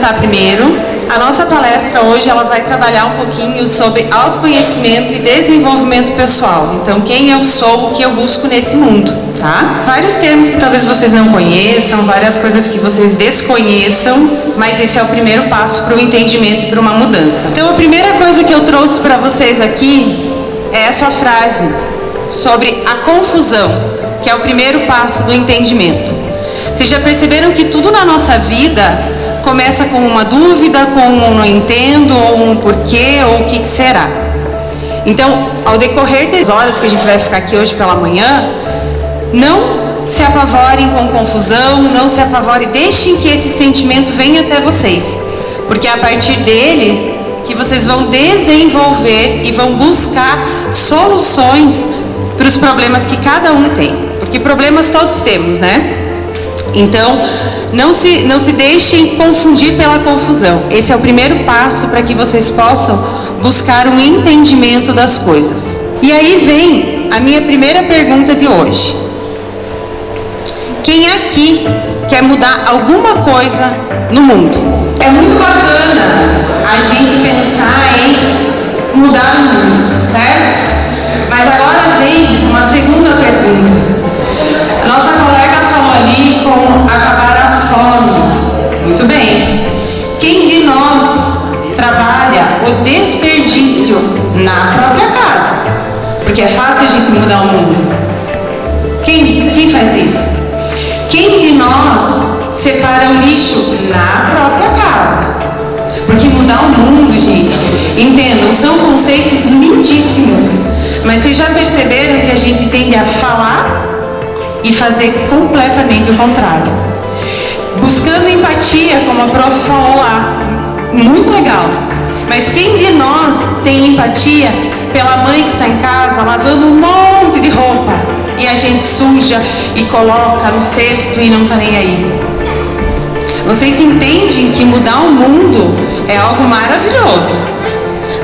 apresentar primeiro. A nossa palestra hoje ela vai trabalhar um pouquinho sobre autoconhecimento e desenvolvimento pessoal. Então, quem eu sou, o que eu busco nesse mundo, tá? Vários termos que talvez vocês não conheçam, várias coisas que vocês desconheçam, mas esse é o primeiro passo para o entendimento e para uma mudança. Então, a primeira coisa que eu trouxe para vocês aqui é essa frase sobre a confusão, que é o primeiro passo do entendimento. Vocês já perceberam que tudo na nossa vida começa com uma dúvida, com um não entendo, ou um porquê, ou o que será. Então, ao decorrer das horas que a gente vai ficar aqui hoje pela manhã, não se apavorem com confusão, não se apavorem, deixem que esse sentimento venha até vocês, porque é a partir dele que vocês vão desenvolver e vão buscar soluções para os problemas que cada um tem, porque problemas todos temos, né? Então, não se deixem confundir pela confusão. Esse é o primeiro passo para que vocês possam buscar um entendimento das coisas. E aí vem a minha primeira pergunta de hoje. Quem aqui quer mudar alguma coisa no mundo? É muito bacana a gente pensar em mudar o mundo, certo? Mas agora vem uma segunda pergunta. A nossa colega falou ali com acabar a fome. Muito bem. Quem de nós trabalha o desperdício na própria casa? Porque é fácil a gente mudar o mundo. Quem faz isso? Quem de nós separa o lixo na própria casa? Porque mudar o mundo, gente, entendam, são conceitos lindíssimos. Mas vocês já perceberam que a gente tende a falar e fazer completamente o contrário? Buscando empatia, como a prof falou lá, muito legal. Mas quem de nós tem empatia pela mãe que está em casa lavando um monte de roupa e a gente suja e coloca no cesto e não está nem aí? Vocês entendem que mudar o mundo é algo maravilhoso,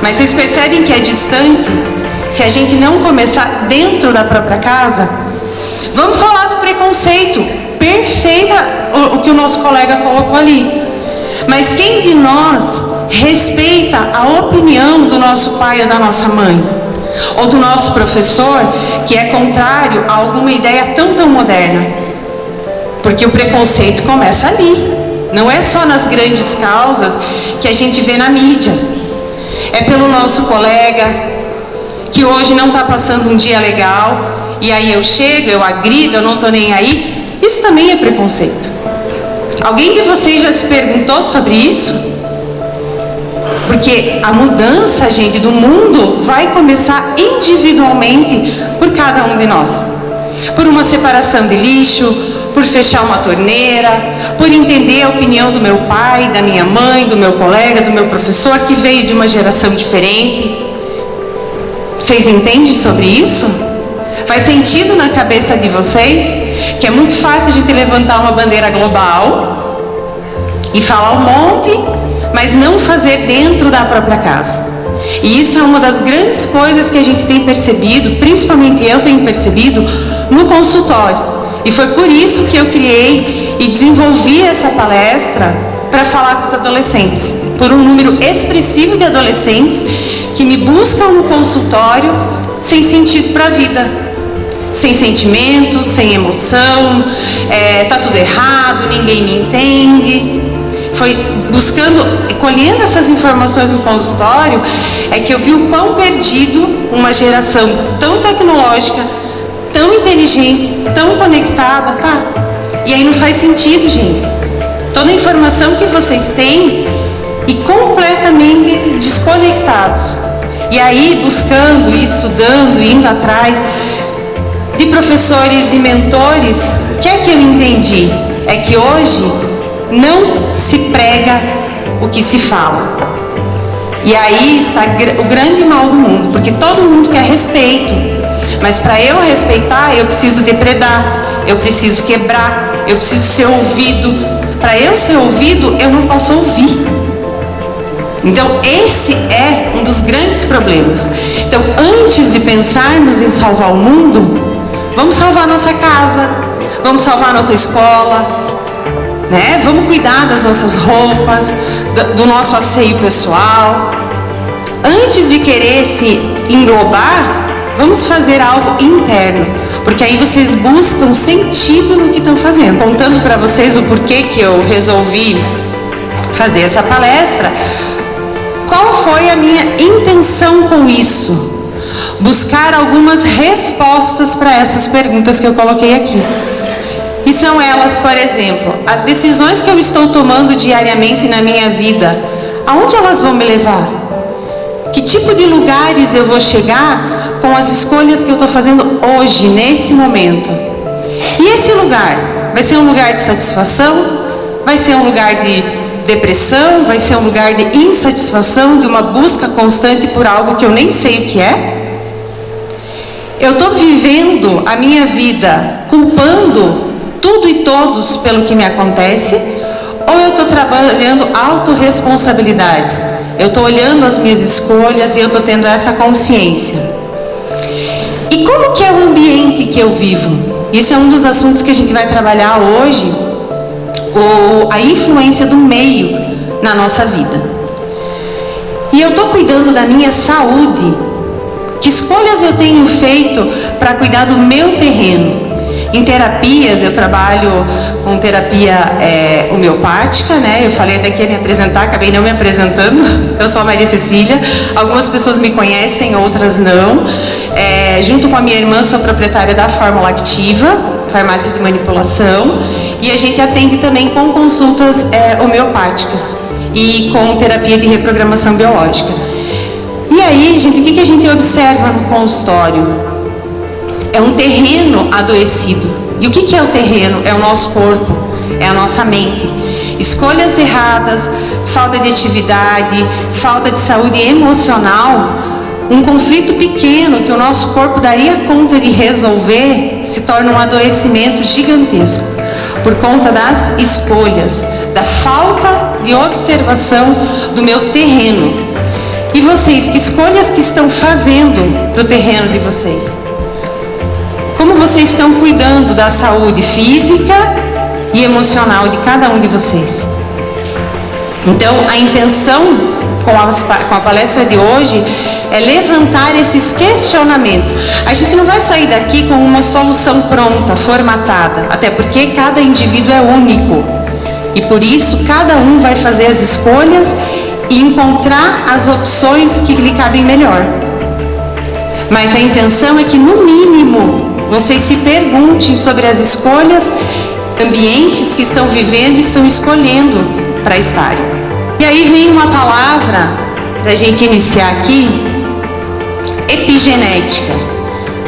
mas vocês percebem que é distante se a gente não começar dentro da própria casa? Vamos falar do preconceito. Perfeita o que o nosso colega colocou ali. Mas quem de nós respeita a opinião do nosso pai ou da nossa mãe? Ou do nosso professor, que é contrário a alguma ideia tão moderna? Porque o preconceito começa ali. Não é só nas grandes causas que a gente vê na mídia. É pelo nosso colega, que hoje não está passando um dia legal, e aí eu chego, eu agrido, eu não estou nem aí. Isso também é preconceito. Alguém de vocês já se perguntou sobre isso? Porque a mudança, gente, do mundo vai começar individualmente por cada um de nós. Por uma separação de lixo, por fechar uma torneira, por entender a opinião do meu pai, da minha mãe, do meu colega, do meu professor, que veio de uma geração diferente. Vocês entendem sobre isso? Faz sentido na cabeça de vocês que é muito fácil a gente levantar uma bandeira global e falar um monte, mas não fazer dentro da própria casa? E isso é uma das grandes coisas que a gente tem percebido, principalmente eu tenho percebido, no consultório. E foi por isso que eu criei e desenvolvi essa palestra para falar com os adolescentes. Por um número expressivo de adolescentes que me buscam no consultório sem sentido para a vida. Sem sentimento, sem emoção, tá tudo errado, ninguém me entende. Foi buscando, colhendo essas informações no consultório, é que eu vi o quão perdido uma geração tão tecnológica, tão inteligente, tão conectada, tá? E aí não faz sentido, gente. Toda a informação que vocês têm e completamente desconectados. E aí buscando, estudando, indo atrás de professores, de mentores, o que é que eu entendi? É que hoje não se prega o que se fala. E aí está o grande mal do mundo, porque todo mundo quer respeito. Mas para eu respeitar, eu preciso depredar, eu preciso quebrar, eu preciso ser ouvido. Para eu ser ouvido, eu não posso ouvir. Então esse é um dos grandes problemas. Então antes de pensarmos em salvar o mundo, vamos salvar nossa casa, vamos salvar nossa escola, né? Vamos cuidar das nossas roupas, do nosso asseio pessoal. Antes de querer se englobar, vamos fazer algo interno, porque aí vocês buscam sentido no que estão fazendo. Contando para vocês o porquê que eu resolvi fazer essa palestra, qual foi a minha intenção com isso? Buscar algumas respostas para essas perguntas que eu coloquei aqui. E são elas, por exemplo, as decisões que eu estou tomando diariamente na minha vida, aonde elas vão me levar? Que tipo de lugares eu vou chegar com as escolhas que eu estou fazendo hoje, nesse momento? E esse lugar, vai ser um lugar de satisfação? Vai ser um lugar de depressão? Vai ser um lugar de insatisfação, de uma busca constante por algo que eu nem sei o que é? Eu estou vivendo a minha vida culpando tudo e todos pelo que me acontece? Ou eu estou trabalhando autorresponsabilidade? Eu estou olhando as minhas escolhas e eu estou tendo essa consciência. E como que é o ambiente que eu vivo? Isso é um dos assuntos que a gente vai trabalhar hoje, a influência do meio na nossa vida. E eu estou cuidando da minha saúde. Que escolhas eu tenho feito para cuidar do meu terreno? Em terapias, eu trabalho com terapia homeopática, né? Eu falei até que ia me apresentar, acabei não me apresentando. Eu sou a Maria Cecília. Algumas pessoas me conhecem, outras não. Junto com a minha irmã, sou proprietária da Fórmula Activa, farmácia de manipulação. E a gente atende também com consultas homeopáticas e com terapia de reprogramação biológica. E aí, gente, o que a gente observa no consultório? É um terreno adoecido. E o que é o terreno? É o nosso corpo, é a nossa mente. Escolhas erradas, falta de atividade, falta de saúde emocional, um conflito pequeno que o nosso corpo daria conta de resolver, se torna um adoecimento gigantesco, por conta das escolhas, da falta de observação do meu terreno. E vocês, que escolhas que estão fazendo para o terreno de vocês? Como vocês estão cuidando da saúde física e emocional de cada um de vocês? Então, a intenção com a palestra de hoje é levantar esses questionamentos. A gente não vai sair daqui com uma solução pronta, formatada, até porque cada indivíduo é único. E por isso, cada um vai fazer as escolhas e encontrar as opções que lhe cabem melhor. Mas a intenção é que, no mínimo, vocês se perguntem sobre as escolhas, ambientes que estão vivendo e estão escolhendo para estarem. E aí vem uma palavra para a gente iniciar aqui: epigenética.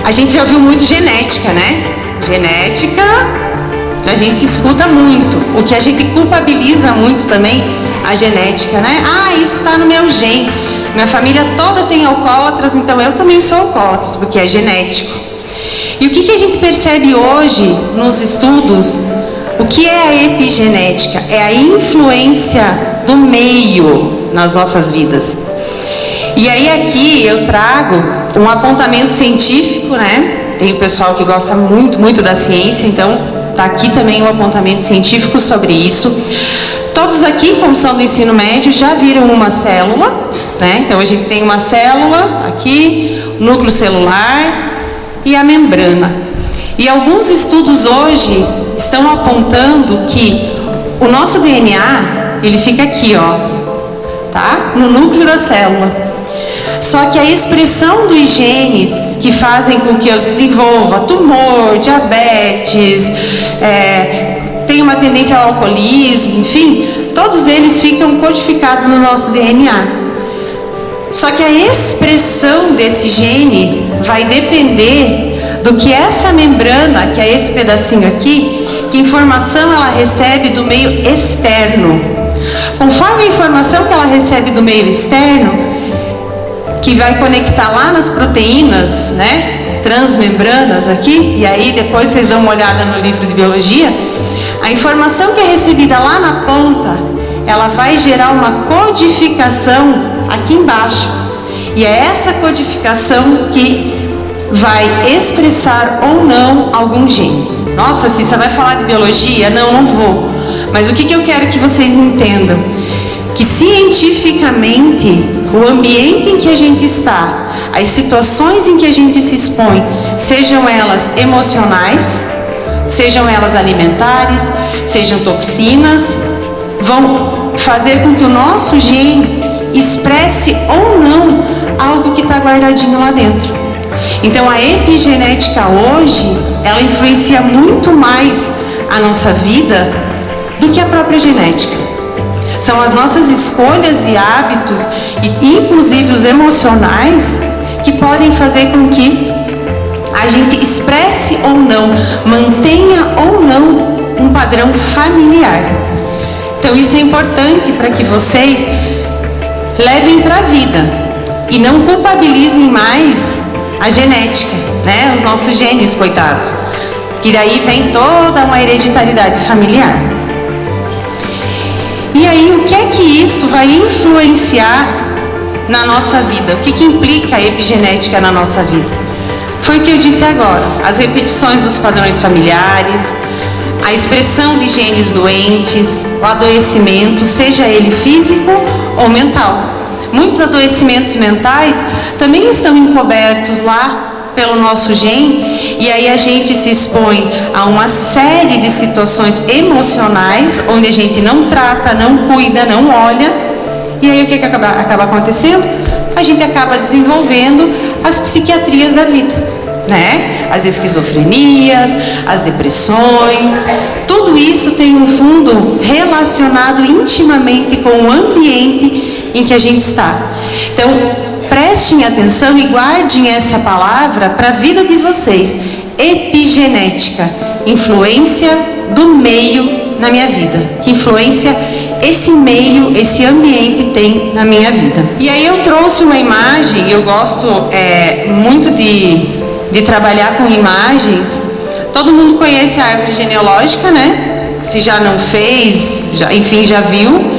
A gente já ouviu muito genética, né? Genética, a gente escuta muito. O que a gente culpabiliza muito também, a genética, né? Isso está no meu gene. Minha família toda tem alcoólatras, então eu também sou alcoólatra, porque é genético. E o que a gente percebe hoje nos estudos? O que é a epigenética? É a influência do meio nas nossas vidas. E aí aqui eu trago um apontamento científico, né? Tem o pessoal que gosta muito da ciência, então tá aqui também um apontamento científico sobre isso. Todos aqui, como são do ensino médio, já viram uma célula, né? Então a gente tem uma célula aqui, núcleo celular e a membrana. E alguns estudos hoje estão apontando que o nosso DNA, ele fica aqui, ó, tá? No núcleo da célula. Só que a expressão dos genes que fazem com que eu desenvolva tumor, diabetes, tenha uma tendência ao alcoolismo, enfim, todos eles ficam codificados no nosso DNA. Só que a expressão desse gene vai depender do que essa membrana, que é esse pedacinho aqui, que informação ela recebe do meio externo. Conforme a informação que ela recebe do meio externo, que vai conectar lá nas proteínas, né, transmembranas aqui, e aí depois vocês dão uma olhada no livro de biologia, a informação que é recebida lá na ponta, ela vai gerar uma codificação aqui embaixo. E é essa codificação que vai expressar ou não algum gene. Nossa, Cissa, vai falar de biologia? Não, não vou. Mas o que eu quero que vocês entendam? Que cientificamente, o ambiente em que a gente está, as situações em que a gente se expõe, sejam elas emocionais, sejam elas alimentares, sejam toxinas, vão fazer com que o nosso gene expresse ou não algo que está guardadinho lá dentro. Então a epigenética hoje, ela influencia muito mais a nossa vida do que a própria genética. São as nossas escolhas e hábitos, e inclusive os emocionais, que podem fazer com que a gente expresse ou não, mantenha ou não um padrão familiar. Então isso é importante para que vocês levem para a vida e não culpabilizem mais a genética, né? Os nossos genes, coitados, que daí vem toda uma hereditariedade familiar. E aí, o que é que isso vai influenciar na nossa vida? O que implica a epigenética na nossa vida? Foi o que eu disse agora: as repetições dos padrões familiares, a expressão de genes doentes, o adoecimento, seja ele físico ou mental. Muitos adoecimentos mentais também estão encobertos lá pelo nosso gene, e aí a gente se expõe a uma série de situações emocionais, onde a gente não trata, não cuida, não olha, e aí o que acaba acontecendo? A gente acaba desenvolvendo as psiquiatrias da vida, né? As esquizofrenias, as depressões, tudo isso tem um fundo relacionado intimamente com o ambiente em que a gente está. Então, prestem atenção e guardem essa palavra para a vida de vocês. Epigenética, influência do meio na minha vida. Que influência esse meio, esse ambiente tem na minha vida. E aí eu trouxe uma imagem, eu gosto muito de trabalhar com imagens. Todo mundo conhece a árvore genealógica, né? Se já não fez, já viu.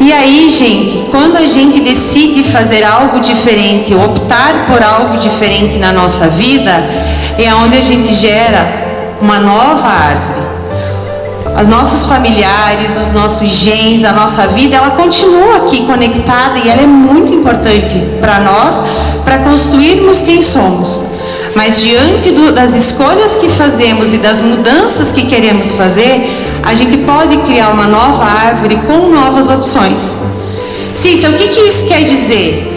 E aí, gente, quando a gente decide fazer algo diferente, optar por algo diferente na nossa vida, é onde a gente gera uma nova árvore. Os nossos familiares, os nossos genes, a nossa vida, ela continua aqui conectada, e ela é muito importante para nós, para construirmos quem somos. Mas diante das escolhas que fazemos e das mudanças que queremos fazer, a gente pode criar uma nova árvore com novas opções. Cícera, o que isso quer dizer?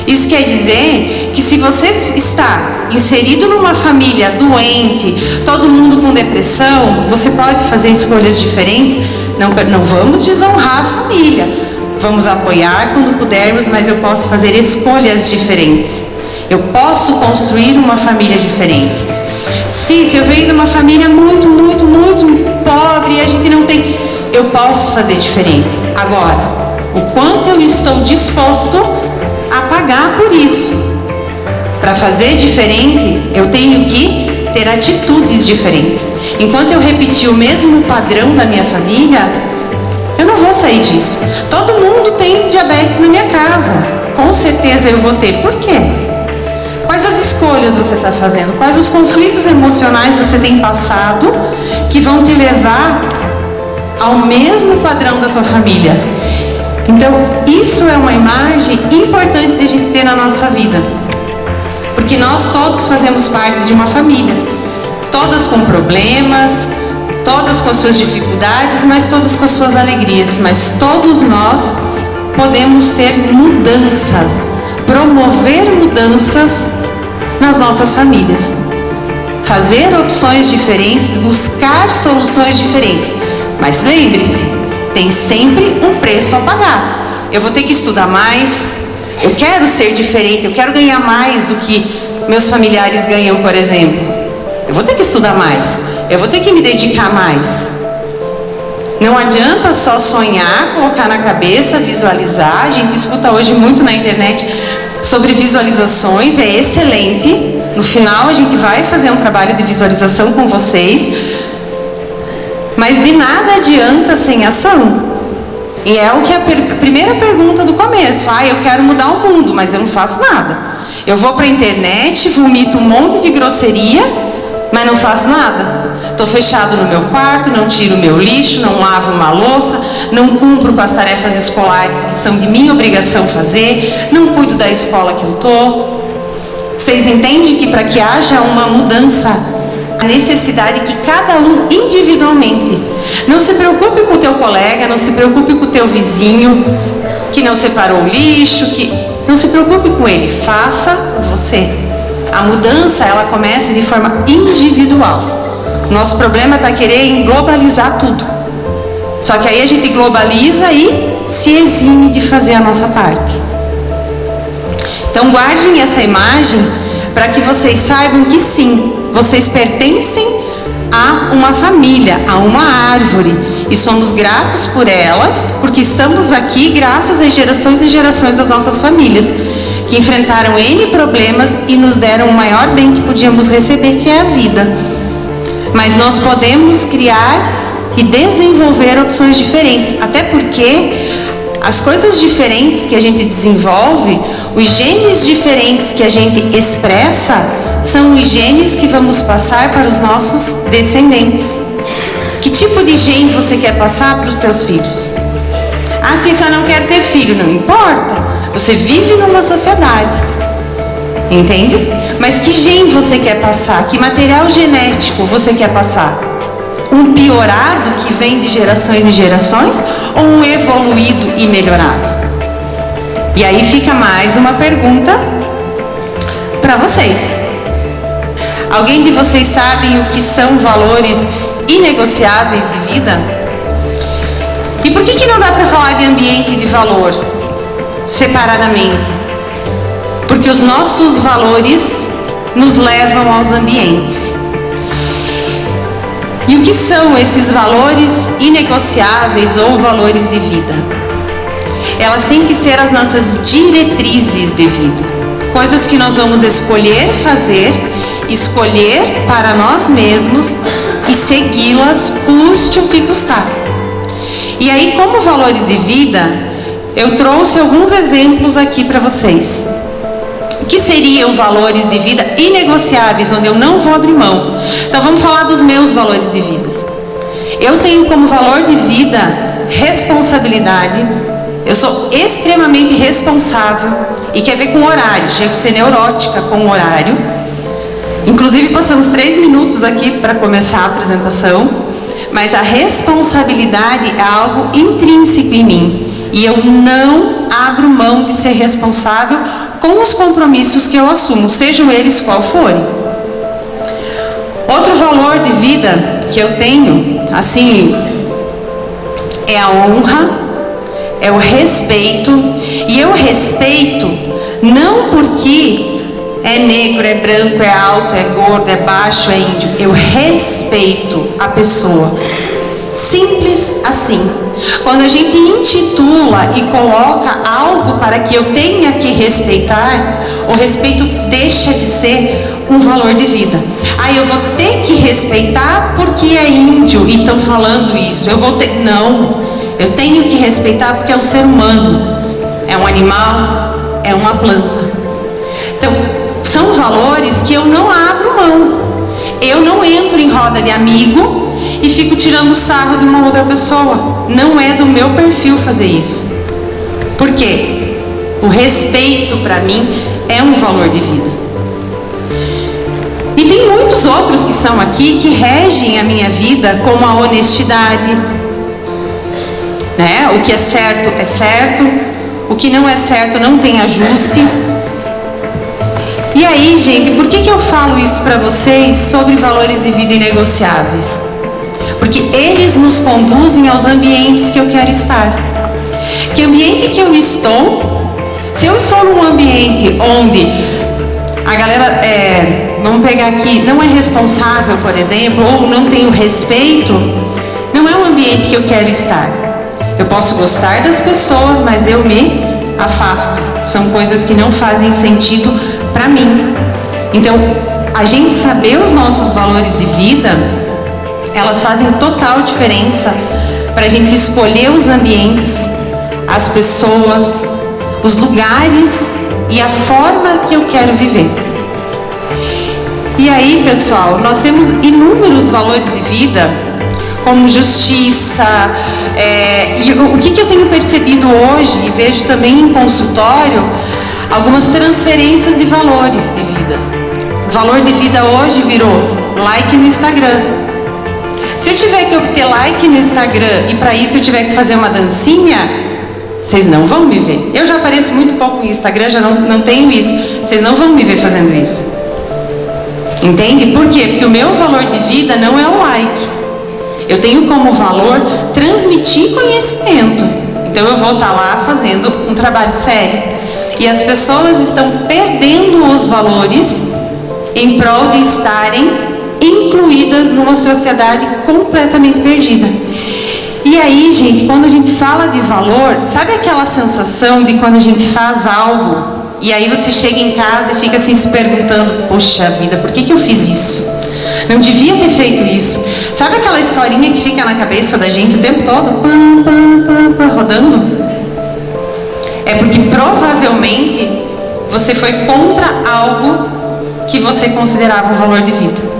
Isso quer dizer que se você está inserido numa família doente, todo mundo com depressão, você pode fazer escolhas diferentes. Não vamos desonrar a família. Vamos apoiar quando pudermos, mas eu posso fazer escolhas diferentes. Eu posso construir uma família diferente. Se eu venho de uma família muito pobre e a gente não tem, eu posso fazer diferente. Agora, o quanto eu estou disposto a pagar por isso? Para fazer diferente, eu tenho que ter atitudes diferentes. Enquanto eu repetir o mesmo padrão da minha família, eu não vou sair disso. Todo mundo tem diabetes na minha casa. Com certeza eu vou ter. Por quê? Quais as escolhas você está fazendo? Quais os conflitos emocionais você tem passado que vão te levar ao mesmo padrão da tua família? Então, isso é uma imagem importante de a gente ter na nossa vida. Porque nós todos fazemos parte de uma família. Todas com problemas, todas com as suas dificuldades, mas todas com as suas alegrias. Mas todos nós podemos ter mudanças, promover mudanças nas nossas famílias, fazer opções diferentes, buscar soluções diferentes. Mas lembre-se, tem sempre um preço a pagar. Eu vou ter que estudar mais, eu quero ser diferente, eu quero ganhar mais do que meus familiares ganham, por exemplo. Eu vou ter que estudar mais, eu vou ter que me dedicar mais. Não adianta só sonhar, colocar na cabeça, visualizar. A gente escuta hoje muito na internet sobre visualizações, é excelente. No final a gente vai fazer um trabalho de visualização com vocês, mas de nada adianta sem ação. E é o que a primeira pergunta do começo: eu quero mudar o mundo, mas eu não faço nada. Eu vou para a internet, vomito um monte de grosseria, mas não faço nada. estou fechado no meu quarto, não tiro o meu lixo, não lavo uma louça, não cumpro com as tarefas escolares que são de minha obrigação fazer, não cuido da escola que eu estou. Vocês entendem que para que haja uma mudança, a necessidade que cada um individualmente, não se preocupe com o teu colega, não se preocupe com o teu vizinho, que não separou o lixo, que não se preocupe com ele, faça você. A mudança, ela começa de forma individual. Nosso problema está querer globalizar tudo. Só que aí a gente globaliza e se exime de fazer a nossa parte. Então guardem essa imagem para que vocês saibam que sim, vocês pertencem a uma família, a uma árvore. E somos gratos por elas, porque estamos aqui graças às gerações e gerações das nossas famílias, que enfrentaram N problemas e nos deram o maior bem que podíamos receber, que é a vida. Mas nós podemos criar e desenvolver opções diferentes, até porque as coisas diferentes que a gente desenvolve, os genes diferentes que a gente expressa, são os genes que vamos passar para os nossos descendentes. Que tipo de gene você quer passar para os teus filhos? Ah, se você não quer ter filho, não importa. Você vive numa sociedade. Entende? Mas que gene você quer passar? Que material genético você quer passar? Um piorado que vem de gerações e gerações ou um evoluído e melhorado? E aí fica mais uma pergunta para vocês. Alguém de vocês sabe o que são valores inegociáveis de vida? E por que não dá para falar de ambiente e de valor separadamente? Porque os nossos valores nos levam aos ambientes. E o que são esses valores inegociáveis ou valores de vida? Elas têm que ser as nossas diretrizes de vida. Coisas que nós vamos escolher fazer, escolher para nós mesmos e segui-las, custe o que custar. E aí, como valores de vida, eu trouxe alguns exemplos aqui para vocês. O que seriam valores de vida inegociáveis, onde eu não vou abrir mão? Então vamos falar dos meus valores de vida. Eu tenho como valor de vida responsabilidade. Eu sou extremamente responsável e quer ver com horário. Chego a ser neurótica com o horário. Inclusive passamos 3 minutos aqui para começar a apresentação. Mas a responsabilidade é algo intrínseco em mim. E eu não abro mão de ser responsável com os compromissos que eu assumo, sejam eles qual forem. Outro valor de vida que eu tenho, assim, é a honra, é o respeito. E eu respeito não porque é negro, é branco, é alto, é gordo, é baixo, é índio. Eu respeito a pessoa. Simples assim. Quando a gente intitula e coloca algo para que eu tenha que respeitar, o respeito deixa de ser um valor de vida. Ah, eu vou ter que respeitar porque é índio e estão falando isso. Não, eu tenho que respeitar porque é um ser humano, é um animal, é uma planta. Então, são valores que eu não abro mão. Eu não entro em roda de amigo e fico tirando sarro de uma outra pessoa. Não é do meu perfil fazer isso. Por quê? O respeito para mim é um valor de vida. E tem muitos outros que são aqui que regem a minha vida, como a honestidade, né? O que é certo, o que não é certo não tem ajuste. E aí, gente, por que eu falo isso para vocês sobre valores de vida inegociáveis? Porque eles nos conduzem aos ambientes que eu quero estar. Que ambiente que eu estou? Se eu estou num ambiente onde a galera, vamos pegar aqui, não é responsável, por exemplo, ou não tem o respeito, não é um ambiente que eu quero estar. Eu posso gostar das pessoas, mas eu me afasto. São coisas que não fazem sentido para mim. Então, a gente saber os nossos valores de vida, elas fazem total diferença para a gente escolher os ambientes, as pessoas, os lugares e a forma que eu quero viver. E aí, pessoal, nós temos inúmeros valores de vida, como justiça, e o que eu tenho percebido hoje, e vejo também em consultório, algumas transferências de valores de vida. O valor de vida hoje virou like no Instagram. Se eu tiver que obter like no Instagram e para isso eu tiver que fazer uma dancinha, vocês não vão me ver. Eu já apareço muito pouco no Instagram, já não tenho isso. Vocês não vão me ver fazendo isso. Entende? Por quê? Porque o meu valor de vida não é o like. Eu tenho como valor transmitir conhecimento. Então eu vou estar lá fazendo um trabalho sério. E as pessoas estão perdendo os valores em prol de estarem incluídas numa sociedade completamente perdida. E aí, gente, quando a gente fala de valor, sabe aquela sensação de quando a gente faz algo e aí você chega em casa e fica assim se perguntando: poxa vida, por que eu fiz isso? Não devia ter feito isso. Sabe aquela historinha que fica na cabeça da gente o tempo todo? Rodando? É porque provavelmente você foi contra algo que você considerava um valor de vida.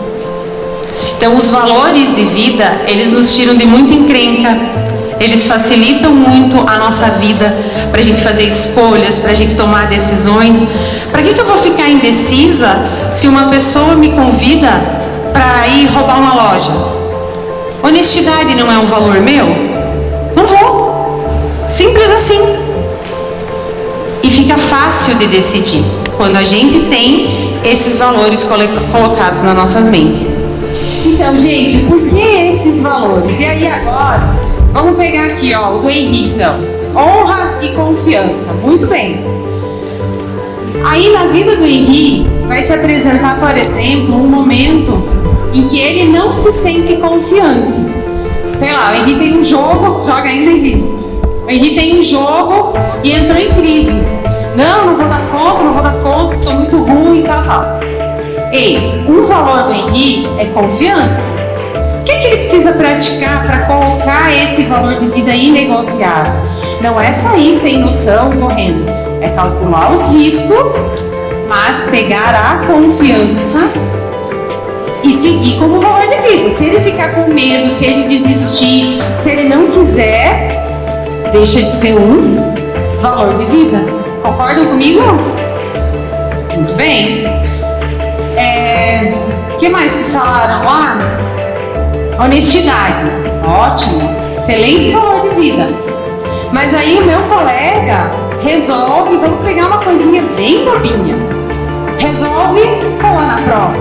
Então os valores de vida, eles nos tiram de muita encrenca, eles facilitam muito a nossa vida, para a gente fazer escolhas, para a gente tomar decisões. Para que eu vou ficar indecisa se uma pessoa me convida para ir roubar uma loja? Honestidade não é um valor meu? Não vou. Simples assim. E fica fácil de decidir quando a gente tem esses valores colocados nas nossas mentes. Então, gente, por que esses valores? E aí agora, vamos pegar aqui, ó, o do Henrique, então. Honra e confiança. Muito bem. Aí na vida do Henrique vai se apresentar, por exemplo, um momento em que ele não se sente confiante. Sei lá, o Henrique tem um jogo, joga ainda, Henrique. O Henrique tem um jogo e entrou em crise. Não vou dar conta, estou muito ruim e tal. Ei, um valor do Henrique é confiança. O que ele precisa praticar para colocar esse valor de vida inegociável? Não é sair sem noção correndo, é calcular os riscos, mas pegar a confiança e seguir como valor de vida. Se ele ficar com medo, se ele desistir, se ele não quiser, deixa de ser um valor de vida. Concordam comigo? Muito bem. O que mais que falaram lá? Honestidade. Ótimo. Excelente valor de vida. Mas aí o meu colega resolve, vamos pegar uma coisinha bem bobinha. Resolve colar na prova.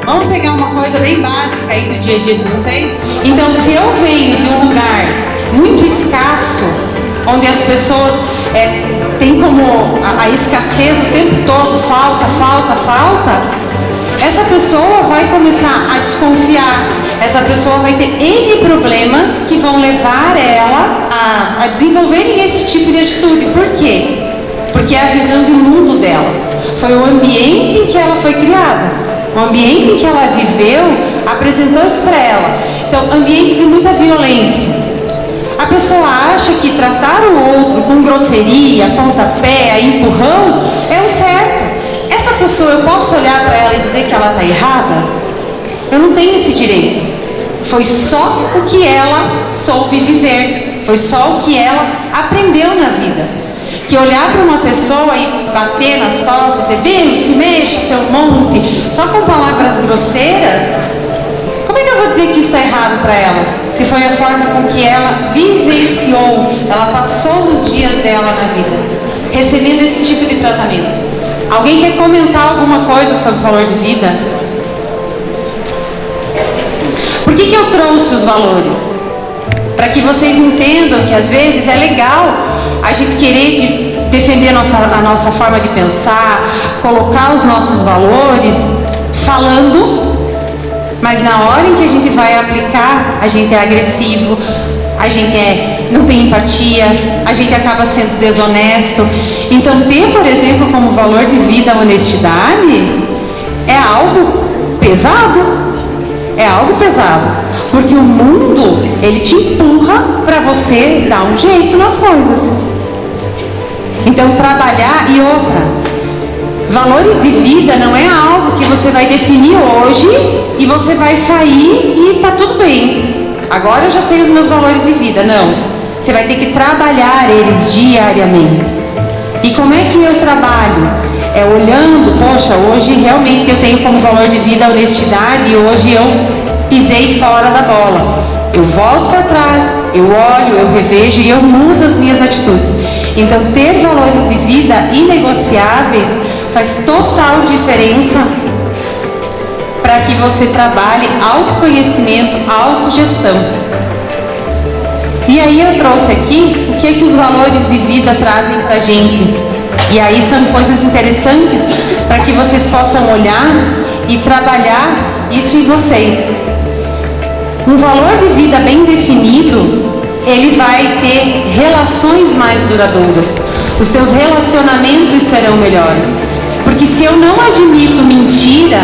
Vamos pegar uma coisa bem básica aí do dia a dia de vocês? Então, se eu venho de um lugar muito escasso, onde as pessoas têm como a escassez o tempo todo, falta, essa pessoa vai começar a desconfiar, essa pessoa vai ter N problemas que vão levar ela a desenvolverem esse tipo de atitude. Por quê? Porque é a visão de mundo dela. Foi o ambiente em que ela foi criada. O ambiente em que ela viveu apresentou isso para ela. Então, ambiente de muita violência. A pessoa acha que tratar o outro com grosseria, pontapé, empurrão é o certo. Essa pessoa, eu posso olhar para ela e dizer que ela está errada? Eu não tenho esse direito. Foi só o que ela soube viver. Foi só o que ela aprendeu na vida. Que olhar para uma pessoa e bater nas costas, dizer: vem, se mexa, seu monte, só com palavras grosseiras, como é que eu vou dizer que isso está errado para ela? Se foi a forma com que ela vivenciou, ela passou os dias dela na vida, recebendo esse tipo de tratamento. Alguém quer comentar alguma coisa sobre o valor de vida? Por que eu trouxe os valores? Para que vocês entendam que às vezes é legal a gente querer defender a nossa forma de pensar, colocar os nossos valores, falando, mas na hora em que a gente vai aplicar, a gente é agressivo, a gente não tem empatia, a gente acaba sendo desonesto. Então, ter, por exemplo, como valor de vida a honestidade é algo pesado. É algo pesado. Porque o mundo, ele te empurra para você dar um jeito nas coisas. Então, trabalhar. E outra, Valores de vida não é algo que você vai definir hoje e você vai sair e tá tudo bem. Agora eu já sei os meus valores de vida. Não. Você vai ter que trabalhar eles diariamente. E como é que eu trabalho? É olhando, poxa, hoje realmente eu tenho como valor de vida a honestidade e hoje eu pisei fora da bola. Eu volto para trás, eu olho, eu revejo e eu mudo as minhas atitudes. Então, ter valores de vida inegociáveis faz total diferença para que você trabalhe autoconhecimento, autogestão. E aí eu trouxe aqui o que os valores de vida trazem para a gente. E aí são coisas interessantes para que vocês possam olhar e trabalhar isso em vocês. Um valor de vida bem definido, ele vai ter relações mais duradouras. Os seus relacionamentos serão melhores. Porque se eu não admito mentira,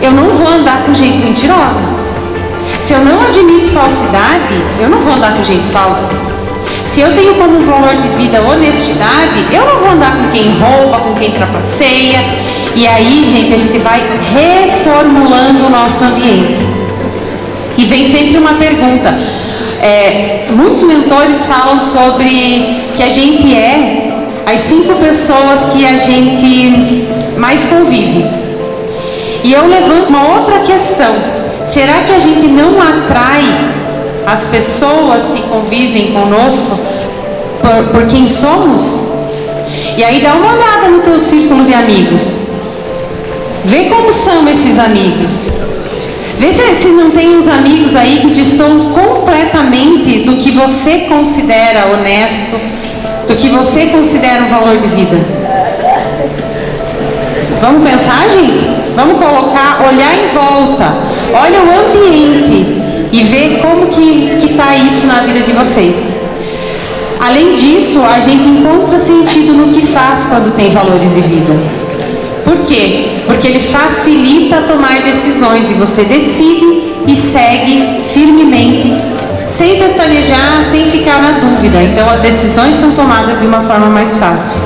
eu não vou andar com gente mentirosa. Se eu não admito falsidade, eu não vou andar com gente falsa. Se eu tenho como valor de vida honestidade, eu não vou andar com quem rouba, com quem trapaceia. E aí, gente, a gente vai reformulando o nosso ambiente. E vem sempre uma pergunta. Muitos mentores falam sobre que a gente é as 5 pessoas que a gente mais convive. E eu levanto uma outra questão. Será que a gente não atrai as pessoas que convivem conosco por quem somos? E aí dá uma olhada no teu círculo de amigos. Vê como são esses amigos. Vê se não tem uns amigos aí que destoam completamente do que você considera honesto, do que você considera um valor de vida. Vamos pensar, gente? Vamos colocar, olhar em volta. Olha o ambiente e ver como que está isso na vida de vocês. Além disso, a gente encontra sentido no que faz quando tem valores de vida. Por quê? Porque ele facilita tomar decisões e você decide e segue firmemente, sem pestanejar, sem ficar na dúvida. Então as decisões são tomadas de uma forma mais fácil.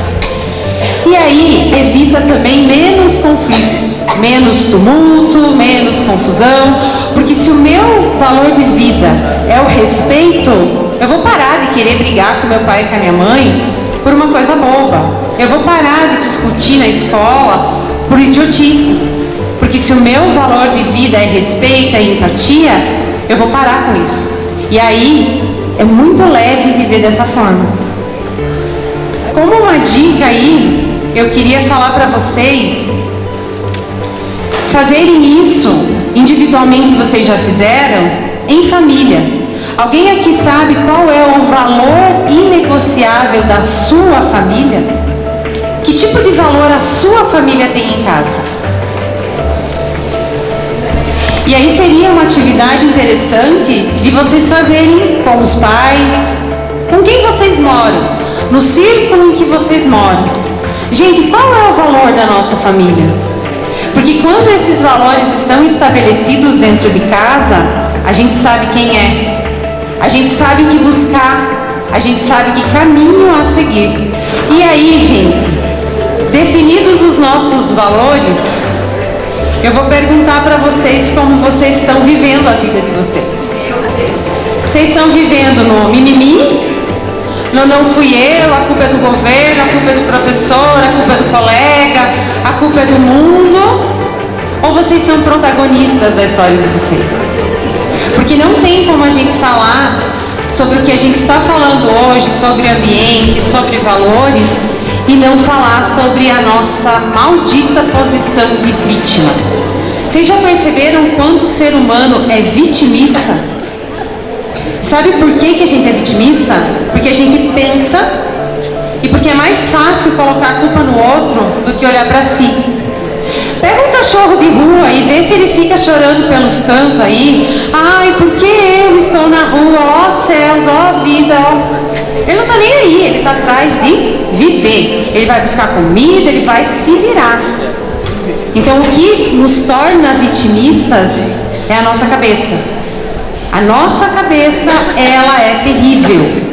E aí evita também menos conflitos, menos tumulto, menos confusão, porque se o meu valor de vida é o respeito, eu vou parar de querer brigar com meu pai e com a minha mãe por uma coisa boba. Eu vou parar de discutir na escola por idiotice, porque se o meu valor de vida é respeito, é empatia, eu vou parar com isso. E aí é muito leve viver dessa forma. Como uma dica aí, eu queria falar para vocês fazerem isso individualmente, vocês já fizeram, em família. Alguém aqui sabe qual é o valor inegociável da sua família? Que tipo de valor a sua família tem em casa? E aí seria uma atividade interessante de vocês fazerem com os pais, com quem vocês moram, no círculo em que vocês moram. Gente, qual é o valor da nossa família? Porque quando esses valores estão estabelecidos dentro de casa, a gente sabe quem é. A gente sabe o que buscar, a gente sabe que caminho a seguir. E aí, gente, definidos os nossos valores, eu vou perguntar para vocês como vocês estão vivendo a vida de vocês. Vocês estão vivendo no mimimi? No não fui eu, a culpa é do governo, a culpa é do professor, a culpa é do colega, a culpa é do mundo? Ou vocês são protagonistas da história de vocês? Porque não tem como a gente falar sobre o que a gente está falando hoje, sobre ambiente, sobre valores, e não falar sobre a nossa maldita posição de vítima. Vocês já perceberam quanto o ser humano é vitimista? Sabe por que a gente é vitimista? Porque a gente pensa e porque é mais fácil colocar a culpa no outro do que olhar para si. Pega um cachorro de rua e vê se ele fica chorando pelos cantos aí. Ai, por que eu estou na rua? Ó céus, ó vida, ó. Ele não está nem aí, ele está atrás de viver. Ele vai buscar comida, ele vai se virar. Então o que nos torna vitimistas é a nossa cabeça. A nossa cabeça, ela é terrível.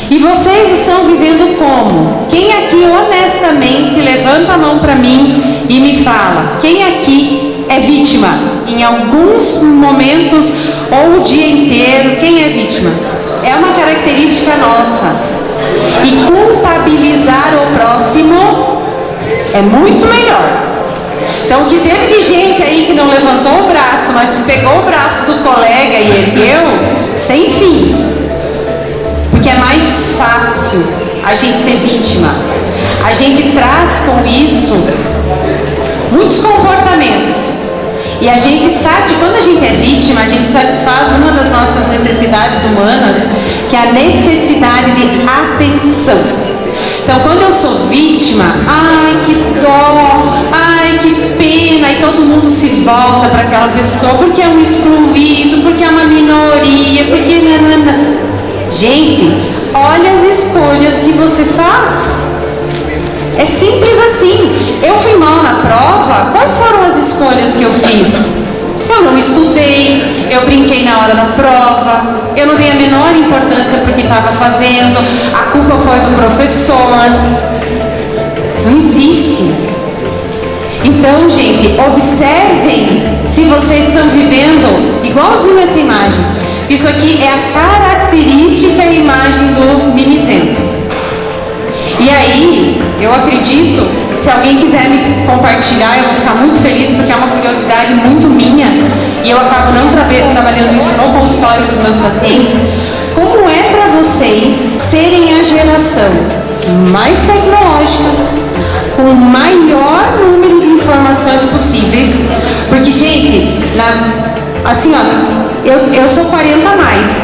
E vocês estão vivendo como? Quem aqui honestamente levanta a para mim e me fala: quem aqui é vítima? Em alguns momentos ou o dia inteiro, quem é vítima? É uma característica nossa. E culpabilizar o próximo é muito melhor. Então, o que teve de gente aí que não levantou o braço, mas pegou o braço do colega e ergueu, sem fim. Porque é mais fácil a gente ser vítima. A gente traz com isso muitos comportamentos. E a gente sabe que quando a gente é vítima, a gente satisfaz uma das nossas necessidades humanas, que é a necessidade de atenção. Então, quando eu sou vítima, ai que dó, ai que pena, e todo mundo se volta para aquela pessoa, porque é um excluído, porque é uma minoria, porque... Gente, olha as escolhas que você faz. É simples assim. Eu fui mal na prova, quais foram as escolhas que eu fiz? Eu não estudei, eu brinquei na hora da prova, eu não dei a menor importância porque estava fazendo, a culpa foi do professor. Não existe. Então, gente, observem se vocês estão vivendo igualzinho essa imagem. Isso aqui é a característica e a imagem do mimizento. E aí, eu acredito, se alguém quiser me compartilhar, eu vou ficar muito feliz, porque é uma curiosidade muito minha, e eu acabo não trabalhando isso no consultório dos meus pacientes. Como é para vocês serem a geração mais tecnológica, com o maior número de informações possíveis? Porque, gente, assim, ó, eu sou 40 a mais,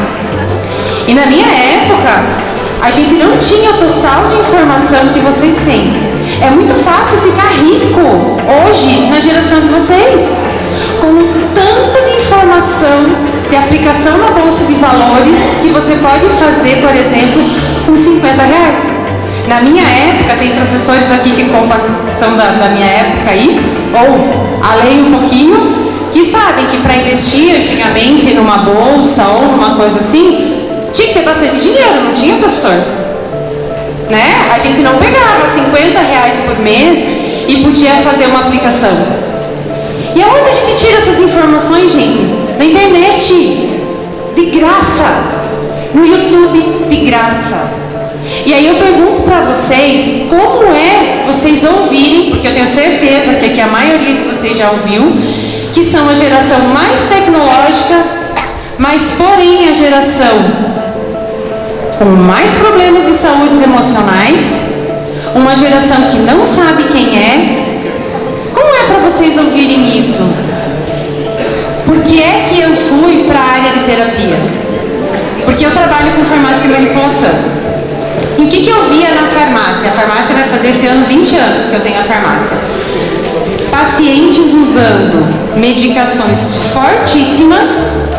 e na minha época a gente não tinha o total de informação que vocês têm. É muito fácil ficar rico hoje na geração de vocês, com tanto de informação, de aplicação na bolsa de valores, que você pode fazer, por exemplo, com 50 reais. Na minha época, tem professores aqui que são da minha época aí, ou além um pouquinho, que sabem que para investir antigamente numa bolsa ou numa coisa assim, tinha que ter bastante dinheiro, não tinha, professor? Né? A gente não pegava 50 reais por mês e podia fazer uma aplicação. E aonde a gente tira essas informações, gente? Na internet, de graça. No YouTube, de graça. E aí eu pergunto para vocês, como é vocês ouvirem, porque eu tenho certeza que aqui a maioria de vocês já ouviu, que são a geração mais tecnológica, mas porém a geração com mais problemas de saúde emocionais, uma geração que não sabe quem é. Como é para vocês ouvirem isso? Por que é que eu fui para a área de terapia? Porque eu trabalho com farmácia e manipulação. E o que eu via na farmácia? A farmácia vai fazer esse ano 20 anos que eu tenho a farmácia. Pacientes usando medicações fortíssimas,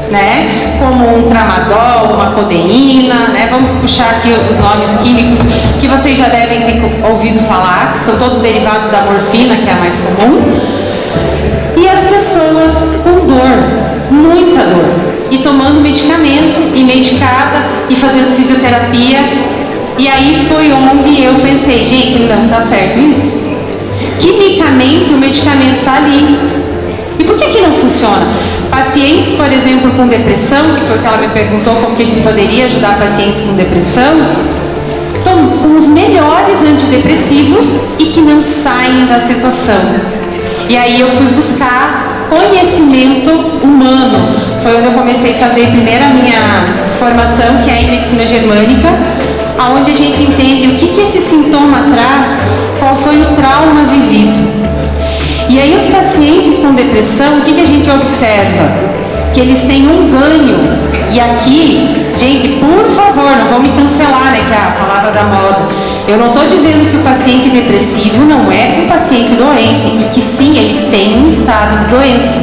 né, como um tramadol, uma codeína, né, vamos puxar aqui os nomes químicos que vocês já devem ter ouvido falar, que são todos derivados da morfina, que é a mais comum, e as pessoas com dor, muita dor, e tomando medicamento, e medicada, e fazendo fisioterapia, e aí foi onde eu pensei, gente, não tá certo isso? Quimicamente o medicamento está ali, e por que não funciona? Pacientes, por exemplo, com depressão, que foi o que ela me perguntou, como que a gente poderia ajudar pacientes com depressão, com os melhores antidepressivos e que não saem da situação. E aí eu fui buscar conhecimento humano. Foi onde eu comecei a fazer primeiro a minha formação, que é em medicina germânica, onde a gente entende o que esse sintoma traz, qual foi o trauma vivido. E aí os pacientes com depressão, o que a gente observa? Que eles têm um ganho. E aqui, gente, por favor, não vão me cancelar, né, que é a palavra da moda. Eu não estou dizendo que o paciente depressivo não é um paciente doente, e que sim, ele tem um estado de doença.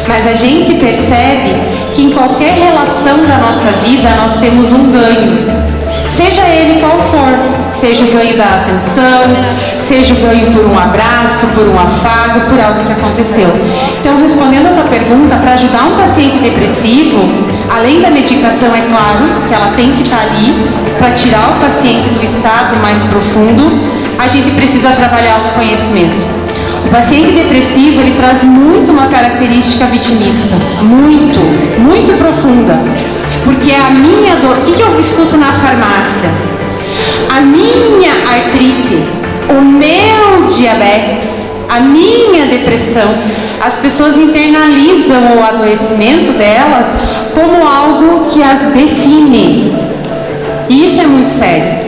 Mas a gente percebe que em qualquer relação da nossa vida, nós temos um ganho. Seja ele qual for, seja o ganho da atenção, seja o ganho por um abraço, por um afago, por algo que aconteceu. Então, respondendo a tua pergunta, para ajudar um paciente depressivo, além da medicação, é claro, que ela tem que estar ali para tirar o paciente do estado mais profundo, a gente precisa trabalhar o autoconhecimento. O paciente depressivo, ele traz muito uma característica vitimista, muito profunda. Porque a minha dor, o que eu escuto na farmácia? A minha artrite, o meu diabetes, a minha depressão, as pessoas internalizam o adoecimento delas como algo que as define. E isso é muito sério.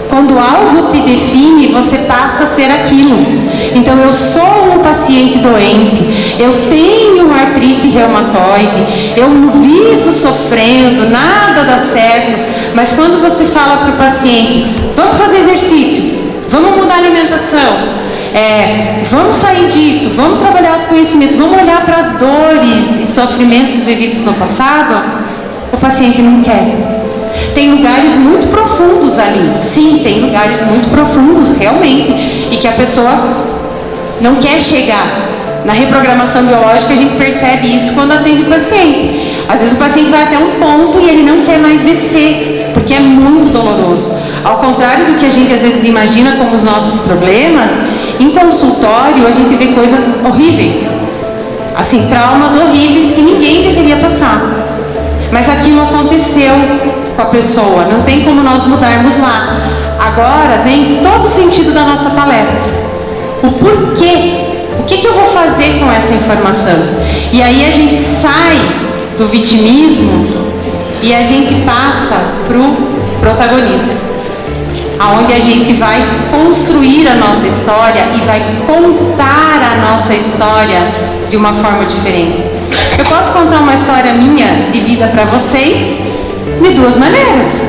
Quando algo te define, você passa a ser aquilo. Então, eu sou um paciente doente, eu tenho artrite reumatoide, eu vivo sofrendo, nada dá certo. Mas quando você fala para o paciente, vamos fazer exercício, vamos mudar a alimentação, vamos sair disso, vamos trabalhar autoconhecimento, vamos olhar para as dores e sofrimentos vividos no passado, o paciente não quer. Tem lugares muito profundos ali. Sim, tem lugares muito profundos, realmente. E que a pessoa não quer chegar. Na reprogramação biológica, a gente percebe isso quando atende o paciente. Às vezes o paciente vai até um ponto e ele não quer mais descer, porque é muito doloroso. Ao contrário do que a gente às vezes imagina como os nossos problemas, em consultório a gente vê coisas horríveis. Assim, traumas horríveis que ninguém deveria passar. Mas aquilo aconteceu com a pessoa, não tem como nós mudarmos lá. Agora vem todo o sentido da nossa palestra. O porquê, o que eu vou fazer com essa informação? E aí a gente sai do vitimismo e a gente passa para o protagonismo, aonde a gente vai construir a nossa história e vai contar a nossa história de uma forma diferente. Eu posso contar uma história minha de vida para vocês de duas maneiras.